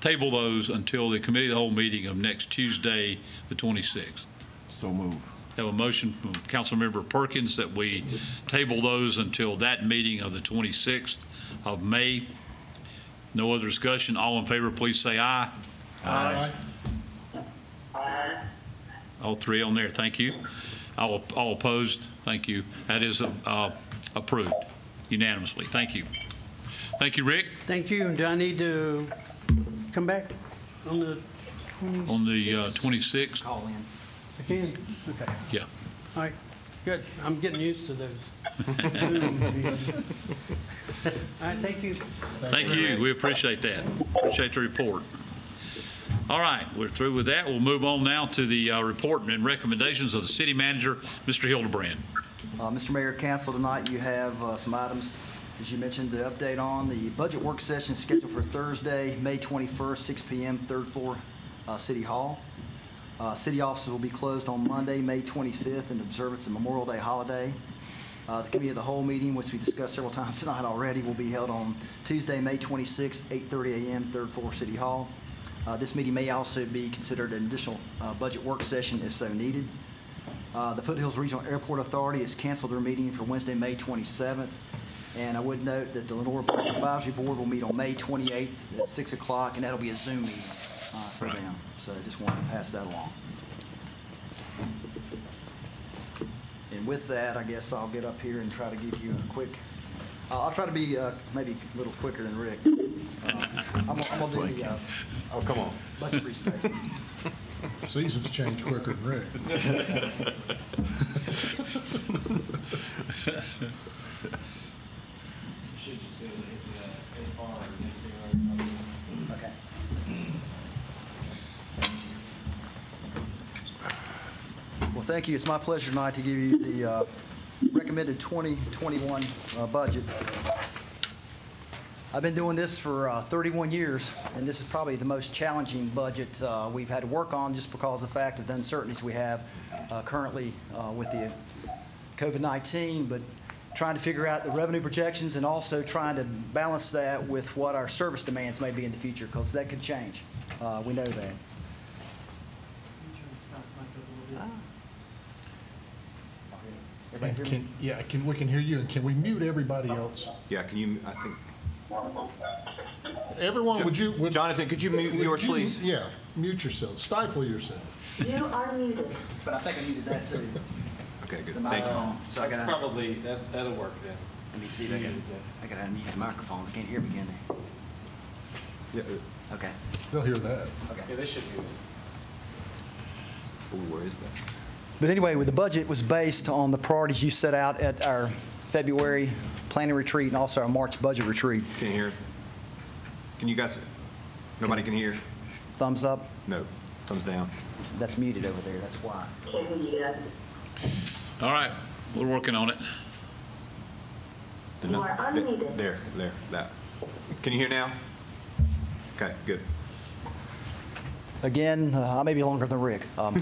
table those until the Committee of the Whole meeting of next Tuesday, the 26th. So move. Have a motion from Councilmember Perkins that we table those until that meeting of the 26th of May. No other discussion. All in favor, please say aye. Aye. All 3 on there. Thank you. All opposed? Thank you. That is approved unanimously. Thank you. Thank you, Rick. Thank you. Do I need to come back on the 26th? On the 26th? Call in. I can? Okay. Yeah. All right. Good. I'm getting used to those. All right. Thank you. Thank you. We appreciate that. Appreciate the report. All right. We're through with that. We'll move on now to the report and recommendations of the city manager, Mr. Hildebrand. Mr. Mayor, Council, tonight you have some items, as you mentioned, the update on the budget work session scheduled for Thursday, May 21st, 6 p.m., 3rd floor, City Hall. City offices will be closed on Monday, May 25th, in observance of Memorial Day holiday. The Committee of the Whole meeting, which we discussed several times tonight already, will be held on Tuesday, May 26th, 8:30 a.m., 3rd floor, City Hall. This meeting may also be considered an additional budget work session if so needed. The Foothills Regional Airport Authority has canceled their meeting for Wednesday, May 27th. And I would note that the Lenoir Advisory Board will meet on May 28th at 6 o'clock, and that'll be a Zoom meeting for them. So I just wanted to pass that along. And with that, I guess I'll get up here and try to give you a quick, I'll try to be maybe a little quicker than Rick. I'm going to do the Oh, come on. budget presentation. Seasons change quicker than Rick. Should just be able to hit the space bar or next to Okay. Well, thank you. It's my pleasure tonight to give you the recommended 2021 budget. I've been doing this for 31 years, and this is probably the most challenging budget we've had to work on just because of the fact of the uncertainties we have currently with the COVID-19, but trying to figure out the revenue projections and also trying to balance that with what our service demands may be in the future, because that could change. We know that. And we can hear you, and can we mute everybody else? Yeah, can you, I think. Everyone, would you? Jonathan, could you mute yours, please? Yeah, mute yourself, stifle yourself. You are muted. But I think I needed that too. Okay, good. The Thank you. microphone. So I That's gotta, probably, that'll work then. let me see if I gotta unmute the microphone. They can't hear me, can they? Yeah, Okay. They'll hear that. Okay. Yeah, they should be. where is that? But anyway, the budget was based on the priorities you set out at our February planning retreat and also our March budget retreat. Can't hear. Can you guys, nobody can hear? Thumbs up? No, thumbs down. That's muted over there, that's why. All right, we're working on it. There, that. Can you hear now? Okay, good. Again, I may be longer than Rick. But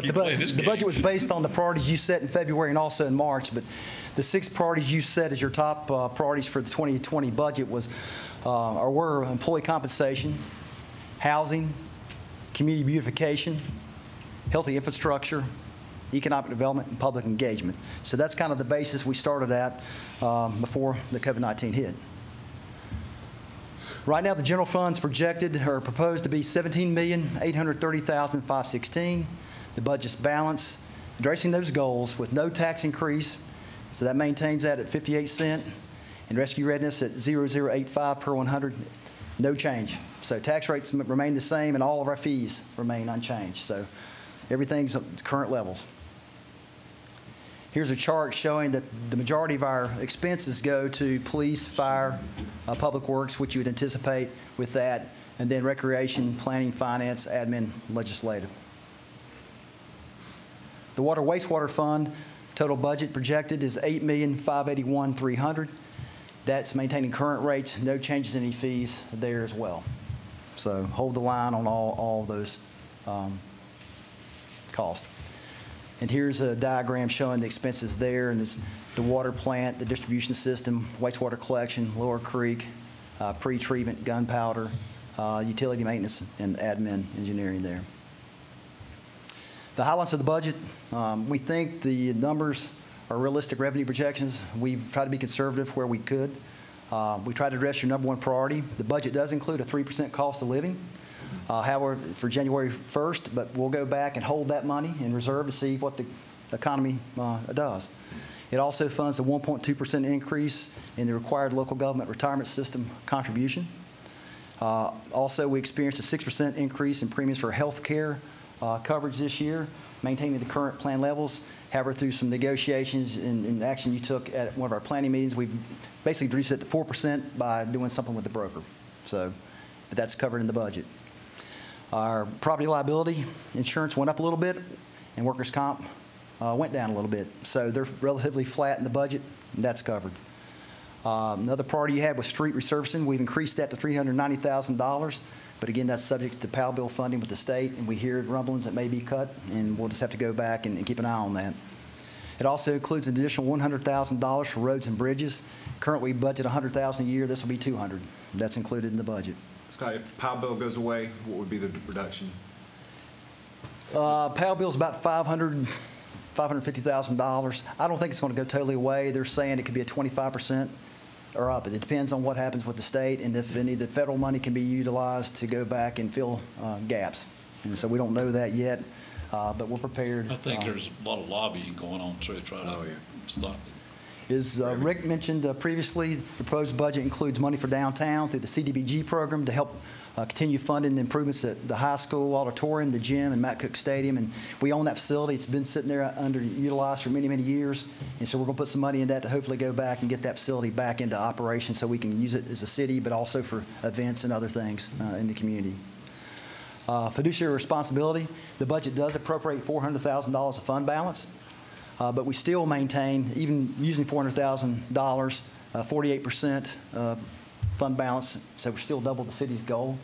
the budget was based on the priorities you set in February and also in March. But the 6 priorities you set as your top priorities for the 2020 budget were employee compensation, housing, community beautification, healthy infrastructure, economic development, and public engagement. So that's kind of the basis we started at before the COVID-19 hit. Right now, the general fund's projected or proposed to be $17,830,516. The budget's balanced, addressing those goals with no tax increase, so that maintains that at 58 cents, and rescue readiness at 0.085 per 100, no change. So tax rates remain the same, and all of our fees remain unchanged. So everything's at current levels. Here's a chart showing that the majority of our expenses go to police, fire, public works, which you would anticipate with that, and then recreation, planning, finance, admin, legislative. The water wastewater fund total budget projected is $8,581,300. That's maintaining current rates, no changes in any fees there as well. So hold the line on all those costs. And here's a diagram showing the expenses there, and this, the water plant, the distribution system, wastewater collection, Lower Creek, pre-treatment, gunpowder, utility maintenance, and admin engineering there. The highlights of the budget, we think the numbers are realistic revenue projections. We've tried to be conservative where we could. We tried to address your #1 priority. The budget does include a 3% cost of living. However, for January 1st, but we'll go back and hold that money in reserve to see what the economy does. It also funds a 1.2% increase in the required local government retirement system contribution. Also, we experienced a 6% increase in premiums for health care coverage this year, maintaining the current plan levels. However, through some negotiations and action you took at one of our planning meetings, we've basically reduced it to 4% by doing something with the broker. So, but that's covered in the budget. Our property liability insurance went up a little bit, and workers' comp went down a little bit. So they're relatively flat in the budget, and that's covered. Another priority you had was street resurfacing. We've increased that to $390,000, but again, that's subject to PAL bill funding with the state, and we hear rumblings that may be cut, and we'll just have to go back and keep an eye on that. It also includes an additional $100,000 for roads and bridges. Currently, we budget $100,000 a year. This will be $200,000. That's included in the budget. Scott, if PAL bill goes away, what would be the reduction? PAL bill is about $550,000. I don't think it's going to go totally away. They're saying it could be a 25% or up. It depends on what happens with the state and if any of the federal money can be utilized to go back and fill gaps. And so we don't know that yet, but we're prepared. I think there's a lot of lobbying going on to try to stop it. As Rick mentioned previously, the proposed budget includes money for downtown through the CDBG program to help continue funding the improvements at the high school auditorium, the gym, and Matt Cook Stadium. And we own that facility. It's been sitting there underutilized for many, many years. And so we're going to put some money in that to hopefully go back and get that facility back into operation so we can use it as a city, but also for events and other things in the community. Fiduciary responsibility. The budget does appropriate $400,000 of fund balance. But we still maintain, even using $400,000, 48% fund balance, so we're still double the city's goal.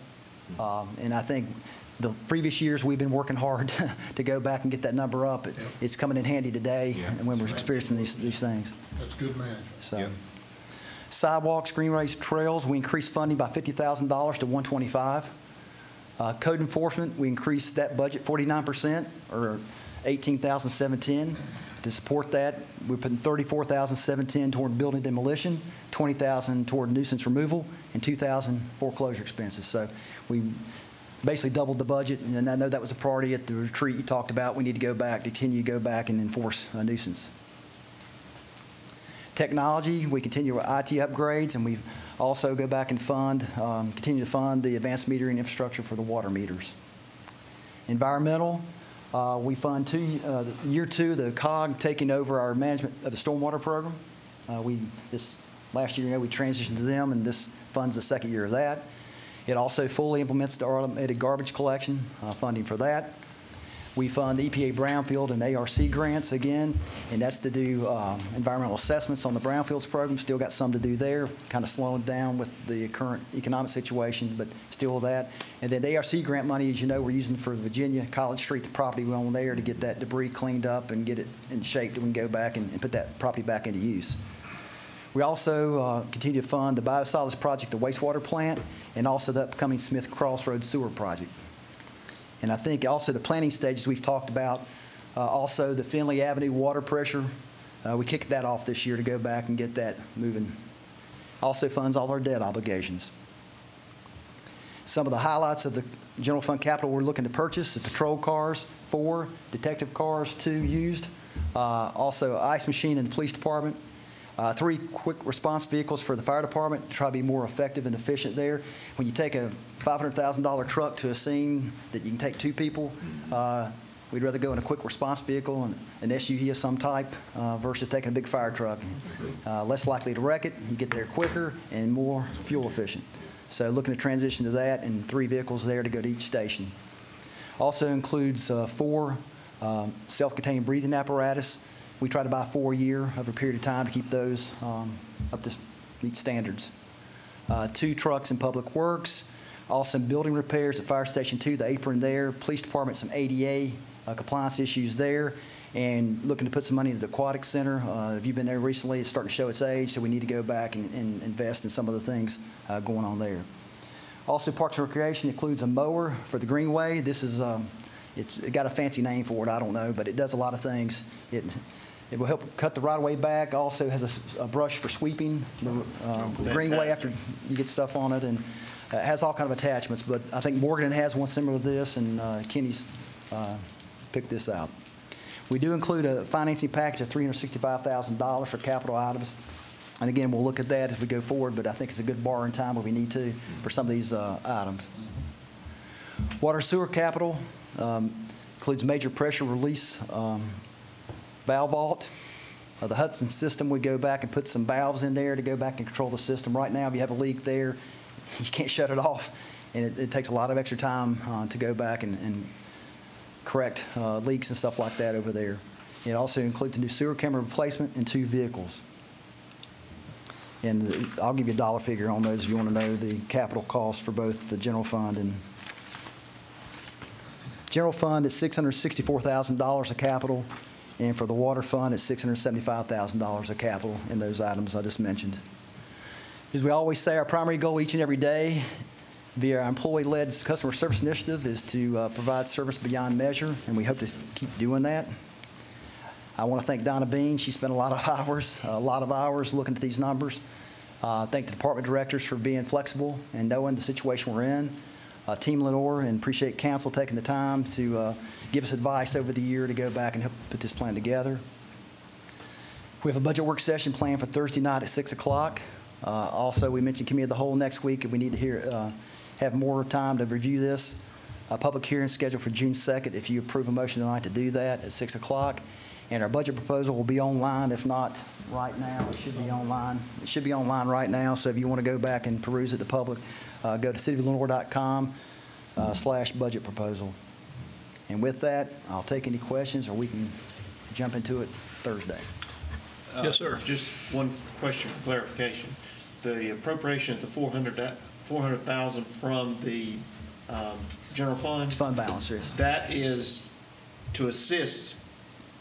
And I think the previous years we've been working hard to go back and get that number up. It's coming in handy today and when we're experiencing these things. That's good management. So, sidewalks, greenways, trails, we increased funding by $50,000 to $125,000. Code enforcement, we increased that budget 49%, or $18,710. To support that, we're putting $34,710 toward building demolition, $20,000 toward nuisance removal, and $2,000 foreclosure expenses. So we basically doubled the budget, and I know that was a priority at the retreat you talked about. We need to go back, continue to go back and enforce a nuisance. Technology, we continue our IT upgrades, and we also go back and fund, continue to fund the advanced metering infrastructure for the water meters. Environmental, we fund year 2, the COG taking over our management of the stormwater program. This last year, we transitioned to them, and this funds the second year of that. It also fully implements the automated garbage collection funding for that. We fund EPA Brownfield and ARC grants again, and that's to do environmental assessments on the Brownfields program. Still got some to do there, kind of slowing down with the current economic situation, but still that. And then the ARC grant money, as you know, we're using for Virginia College Street, the property we own there, to get that debris cleaned up and get it in shape that we can go back and put that property back into use. We also continue to fund the biosolids project, the wastewater plant, and also the upcoming Smith Crossroads sewer project. And I think also the planning stages we've talked about, also the Finley Avenue water pressure, we kicked that off this year to go back and get that moving. Also funds all our debt obligations. Some of the highlights of the general fund capital we're looking to purchase: the patrol cars, 4, detective cars, 2 used, also ice machine in the police department, 3 quick response vehicles for the fire department to try to be more effective and efficient there. When you take a $500,000 truck to a scene that you can take 2 people, we'd rather go in a quick response vehicle, an SUV of some type, versus taking a big fire truck. Less likely to wreck it, you get there quicker and more fuel efficient. So looking to transition to that, and 3 vehicles there to go to each station. Also includes 4 self-contained breathing apparatus. We try to buy 4 a year over a period of time to keep those up to meet standards. 2 trucks in public works. Also building repairs at Fire Station 2, the apron there. Police Department, some ADA compliance issues there. And looking to put some money into the aquatic center. If you've been there recently, it's starting to show its age, so we need to go back and invest in some of the things going on there. Also, Parks and Recreation includes a mower for the Greenway. This is, it's got a fancy name for it, I don't know, but it does a lot of things. It will help cut the right-of-way back. Also has a brush for sweeping the Greenway after you get stuff on it, and it has all kind of attachments. But I think Morgan has one similar to this, and Kenny's picked this out. We do include a financing package of $365,000 for capital items. And again, we'll look at that as we go forward, but I think it's a good borrowing time where we need to for some of these items. Water sewer capital includes major pressure release valve vault. The Hudson system, we go back and put some valves in there to go back and control the system. Right now, if you have a leak there, you can't shut it off, and it takes a lot of extra time to go back and correct leaks and stuff like that over there. It also includes a new sewer camera replacement and 2 vehicles. And I'll give you a dollar figure on those if you want to know the capital cost for both the general fund and general fund is $664,000 of capital, and for the water fund it's $675,000 of capital in those items I just mentioned. As we always say, our primary goal each and every day via our employee-led customer service initiative is to provide service beyond measure, and we hope to keep doing that. I want to thank Donna Bean. She spent a lot of hours looking at these numbers. Thank the department directors for being flexible and knowing the situation we're in. Team Lenoir, and appreciate council taking the time to give us advice over the year to go back and help put this plan together. We have a budget work session planned for Thursday night at 6 o'clock. Also, we mentioned committee of the whole next week if we need to have more time to review this. A public hearing scheduled for June 2nd if you approve a motion tonight to do that at 6 o'clock. And our budget proposal will be online. If not right now, it should be online. It should be online right now. So if you want to go back and peruse it, the public, go to cityoflenoir.com/budget proposal. And with that, I'll take any questions, or we can jump into it Thursday. Yes, sir. Just one question for clarification. The appropriation of the $400,000 from the general fund. Fund balance, yes. That is to assist.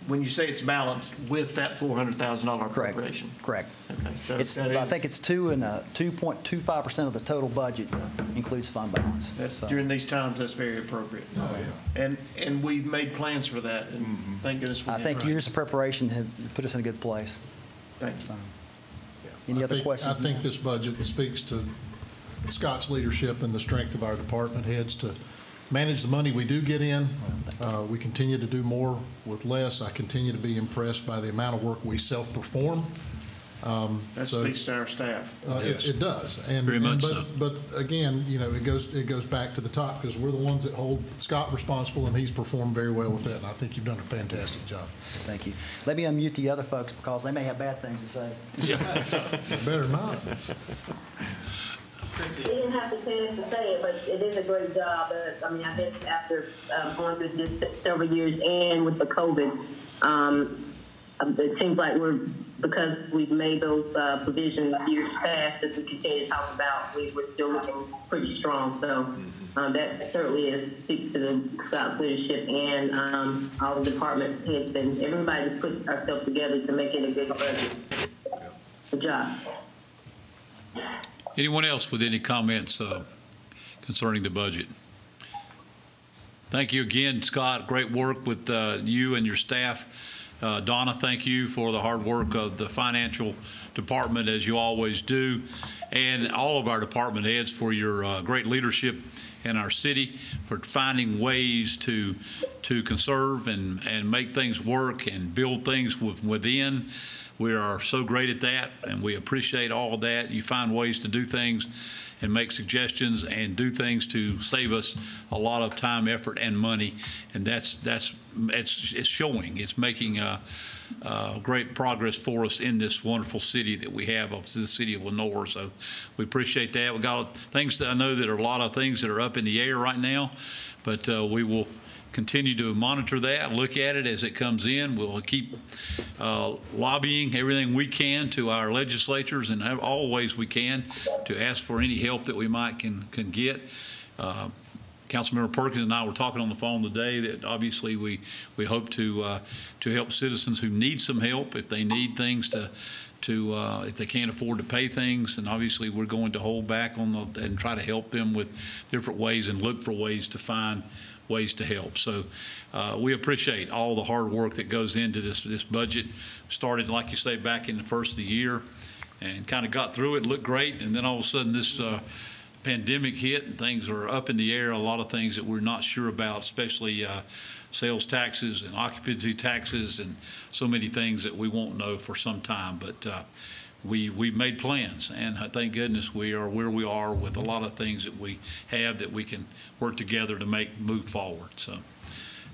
When you say it's balanced with that $400,000 appropriation. Correct. Okay. So I think it's 2.25% of the total budget includes fund balance. During these times, that's very appropriate. Oh, yeah. And we've made plans for that, and thank goodness we did. I think years of preparation have put us in a good place. Thanks. So, any other questions? I think this budget speaks to Scott's leadership and the strength of our department heads to manage the money we do get in. We continue to do more with less. I continue to be impressed by the amount of work we self-perform. That speaks to our staff. Yes. It does. Very much so. But again, you know, it goes back to the top because we're the ones that hold Scott responsible, and he's performed very well with that. And I think you've done a fantastic job. Thank you. Let me unmute the other folks because they may have bad things to say. Better not. He didn't have the chance to say it, but it is a great job. I mean, I guess after going through this several years and with the COVID, it seems like because we've made those provisions years past that we continue to talk about, we're still looking pretty strong. So that certainly speaks to the Scott's leadership and all the department heads and everybody that's put ourselves together to make it a good budget. Good job. Anyone else with any comments concerning the budget? Thank you again, Scott. Great work with you and your staff. Donna, thank you for the hard work of the financial department, as you always do, and all of our department heads for your great leadership in our city, for finding ways to conserve and make things work and build things within. We are so great at that, and we appreciate all of that. You find ways to do things and make suggestions and do things to save us a lot of time, effort, and money, and it's showing. It's making great progress for us in this wonderful city that we have, of the city of Lenoir. So we appreciate that. We got things that I know that are a lot of things that are up in the air right now, but we will continue to monitor that, look at it as it comes in. We'll keep lobbying everything we can to our legislatures and all ways we can to ask for any help that we might can get. Councilmember Perkins and I were talking on the phone today that obviously we hope to help citizens who need some help if they need things if they can't afford to pay things, and obviously we're going to hold back on and try to help them with different ways and look for ways to find ways to help. So we appreciate all the hard work that goes into this budget. Started, like you say, back in the first of the year and kind of got through it, looked great, and then all of a sudden this pandemic hit and things are up in the air, a lot of things that we're not sure about, especially sales taxes and occupancy taxes and so many things that we won't know for some time. But we've made plans, and thank goodness we are where we are with a lot of things that we have that we can work together to move forward. So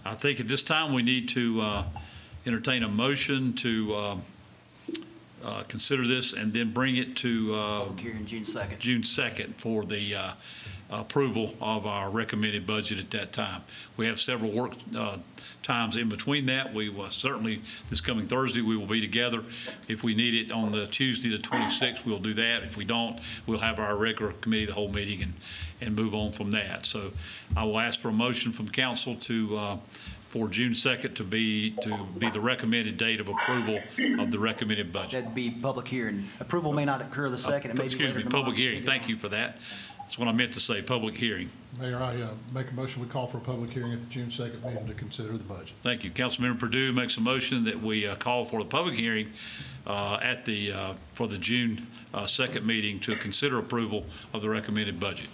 I think at this time we need to entertain a motion to consider this and then bring it to public hearing June 2nd. June 2nd for the approval of our recommended budget at that time. We have several work times in between that. We will certainly, this coming Thursday, we will be together. If we need it on the Tuesday the 26th, we'll do that. If we don't, we'll have our regular committee, the whole meeting, and move on from that. So I will ask for a motion from council for June 2nd to be the recommended date of approval of the recommended budget. That'd be public hearing. Approval may not occur the 2nd. It may excuse me, public hearing. Thank you for that. That's what I meant to say, public hearing. Mayor, I make a motion we call for a public hearing at the June 2nd meeting to consider the budget. Thank you. Councilmember Perdue makes a motion that we call for the public hearing for the June 2nd meeting to consider approval of the recommended budget.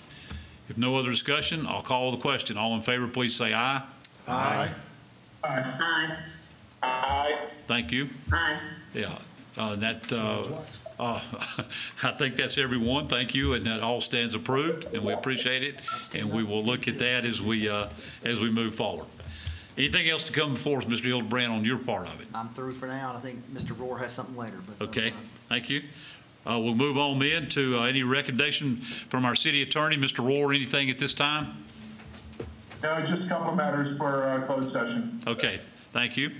If no other discussion, I'll call the question. All in favor, please say aye. Aye. Aye. Aye. Aye. Thank you. Aye. Yeah, I think that's everyone. Thank you, and that all stands approved, and we appreciate it, and we will look at that as we move forward. Anything else to come before us, Mr. Hildebrand, on your part of it? I'm through for now, and I think Mr. Rohr has something later. But okay, thank you. We'll move on then to any recommendation from our city attorney, Mr. Rohr. Anything at this time? No, just a couple of matters for closed session. Okay, thank you.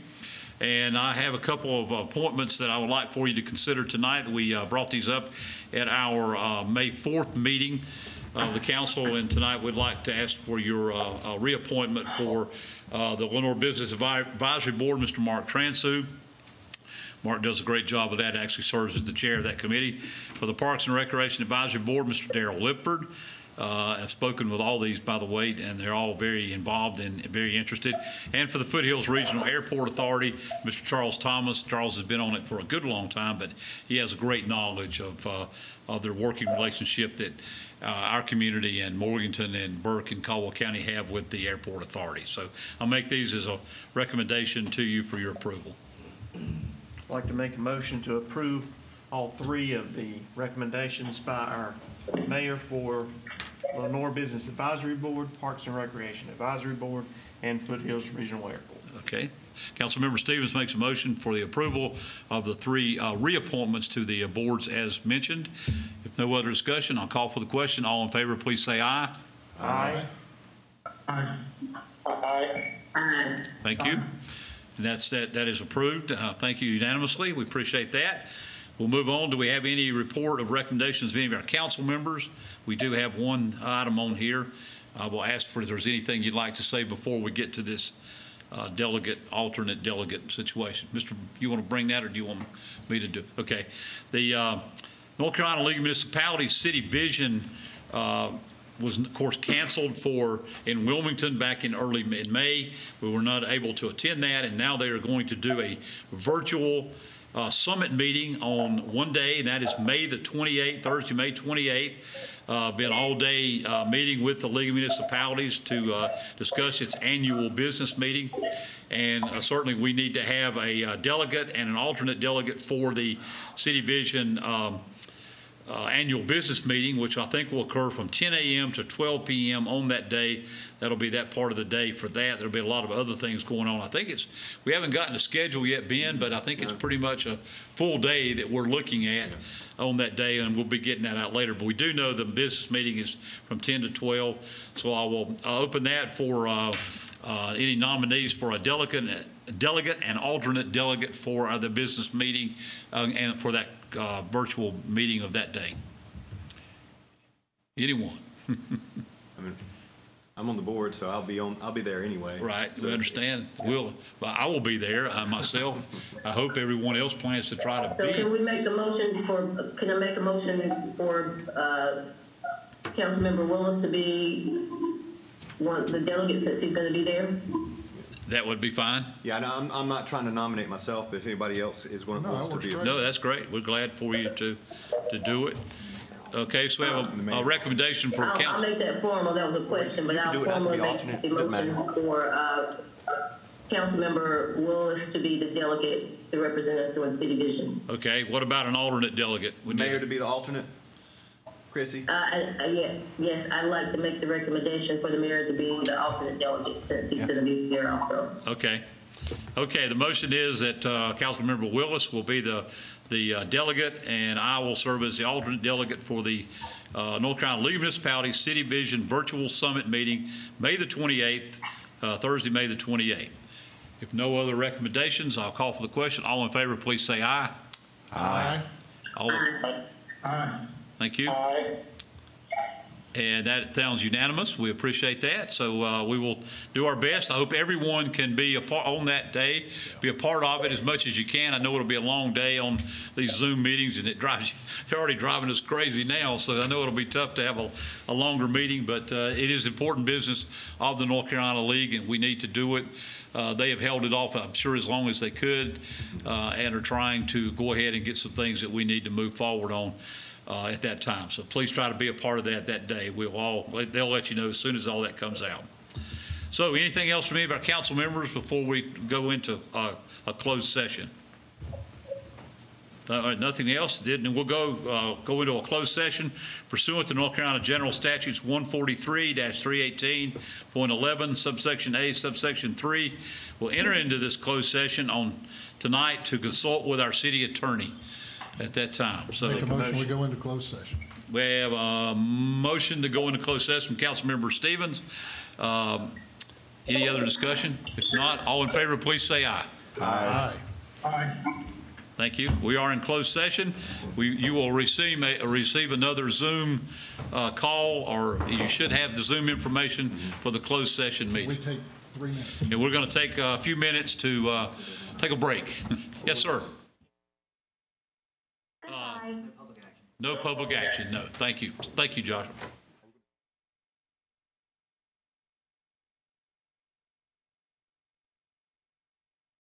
And I have a couple of appointments that I would like for you to consider tonight. We brought these up at our May 4th meeting of the council, and tonight we'd like to ask for your reappointment for the Lenoir Business Advisory Board, Mr. Mark Transu. Mark does a great job of that, actually serves as the chair of that committee. For the Parks and Recreation Advisory Board, Mr. Darrell Lippard. I've spoken with all these, by the way, and they're all very involved and very interested. And for the Foothills Regional Airport Authority, Mr. Charles Thomas. Charles has been on it for a good long time, but he has a great knowledge of their working relationship that our community and Morganton and Burke and Caldwell County have with the Airport Authority. So I'll make these as a recommendation to you for your approval. I'd like to make a motion to approve all three of the recommendations by our mayor for Lenoir Business Advisory Board, Parks and Recreation Advisory Board, and Foothills Regional Airport. Okay. Councilmember Stevens makes a motion for the approval of the three reappointments to the boards as mentioned. If No other discussion. I'll call for the question. All in favor, please say aye. Aye. Aye. Aye. Thank you. And that is approved. Thank you unanimously. We appreciate that. We'll move on. Do we have any report of recommendations of any of our council members? We do have one item on here. I will ask for if there's anything you'd like to say before we get to this alternate delegate situation. Mr., you want to bring that, or do you want me to do it? Okay. The North Carolina League of Municipalities City Vision was, of course, canceled in Wilmington back in May. We were not able to attend that, and now they are going to do a virtual summit meeting on one day, and that is May the 28th, Thursday, May 28th. Be an all-day meeting with the League of Municipalities to discuss its annual business meeting. And certainly we need to have a delegate and an alternate delegate for the City Vision annual business meeting, which I think will occur from 10 a.m. to 12 p.m. on that day. That'll be that part of the day for that. There'll be a lot of other things going on. I think we haven't gotten a schedule yet, Ben, but I think it's pretty much a full day that we're looking at on that day, and we'll be getting that out later. But we do know the business meeting is from 10 to 12, so I will open that for any nominees for a delegate and alternate delegate for the business meeting and for that virtual meeting of that day. Anyone? I'm on the board, so I'll be there anyway. Right, we understand. I will be there myself. I hope everyone else plans to try to So be. can we make a motion can I make a motion for Councilmember Willis to be one of the delegates since he's going to be there? That would be fine. Yeah, no, I'm not trying to nominate myself, but if anybody else is wants to be. No, that's great. We're glad for you to do it. Okay, so we have a recommendation for council. I'll make that formal. That was a question, but I'll formally make the motion for Councilmember Willis to be the delegate to represent us in City Vision. Okay, what about an alternate delegate? Mayor to be the alternate? Chrissy? Yes, I'd like to make the recommendation for the mayor to be the alternate delegate since he's going to be there also. Okay. Okay, the motion is that Councilmember Willis will be the delegate, and I will serve as the alternate delegate for the North Carolina League of Municipalities City Vision Virtual Summit Meeting, May the 28th, Thursday, May the 28th. If no other recommendations, I'll call for the question. All in favor, please say aye. Aye. Aye. Thank you. Aye. And that sounds unanimous. We appreciate that. So we will do our best. I hope everyone can be a part on that day, be a part of it as much as you can. I know it'll be a long day on these Zoom meetings, and they're already driving us crazy now. So I know it'll be tough to have a longer meeting, but it is important business of the North Carolina League, and we need to do it. They have held it off, I'm sure, as long as they could, and are trying to go ahead and get some things that we need to move forward on at that time. So please try to be a part of that day. They'll let you know as soon as all that comes out. So anything else from any of our council members before we go into a closed session? Nothing else. Then we'll go into a closed session pursuant to North Carolina General Statutes 143-318.11, subsection A, subsection 3. We'll enter into this closed session tonight to consult with our city attorney at that time. So Make a motion, we go into closed session. we have a motion to go into closed session from Councilmember Stevens. Any other discussion? If not, all in favor, please say aye. Aye. Aye. Thank you. We are in closed session. You will receive another Zoom call, or you should have the Zoom information for the closed session meeting. We take 3 minutes. And we're going to take a few minutes to take a break. Yes, sir. No public action. No. Thank you. Thank you, Joshua.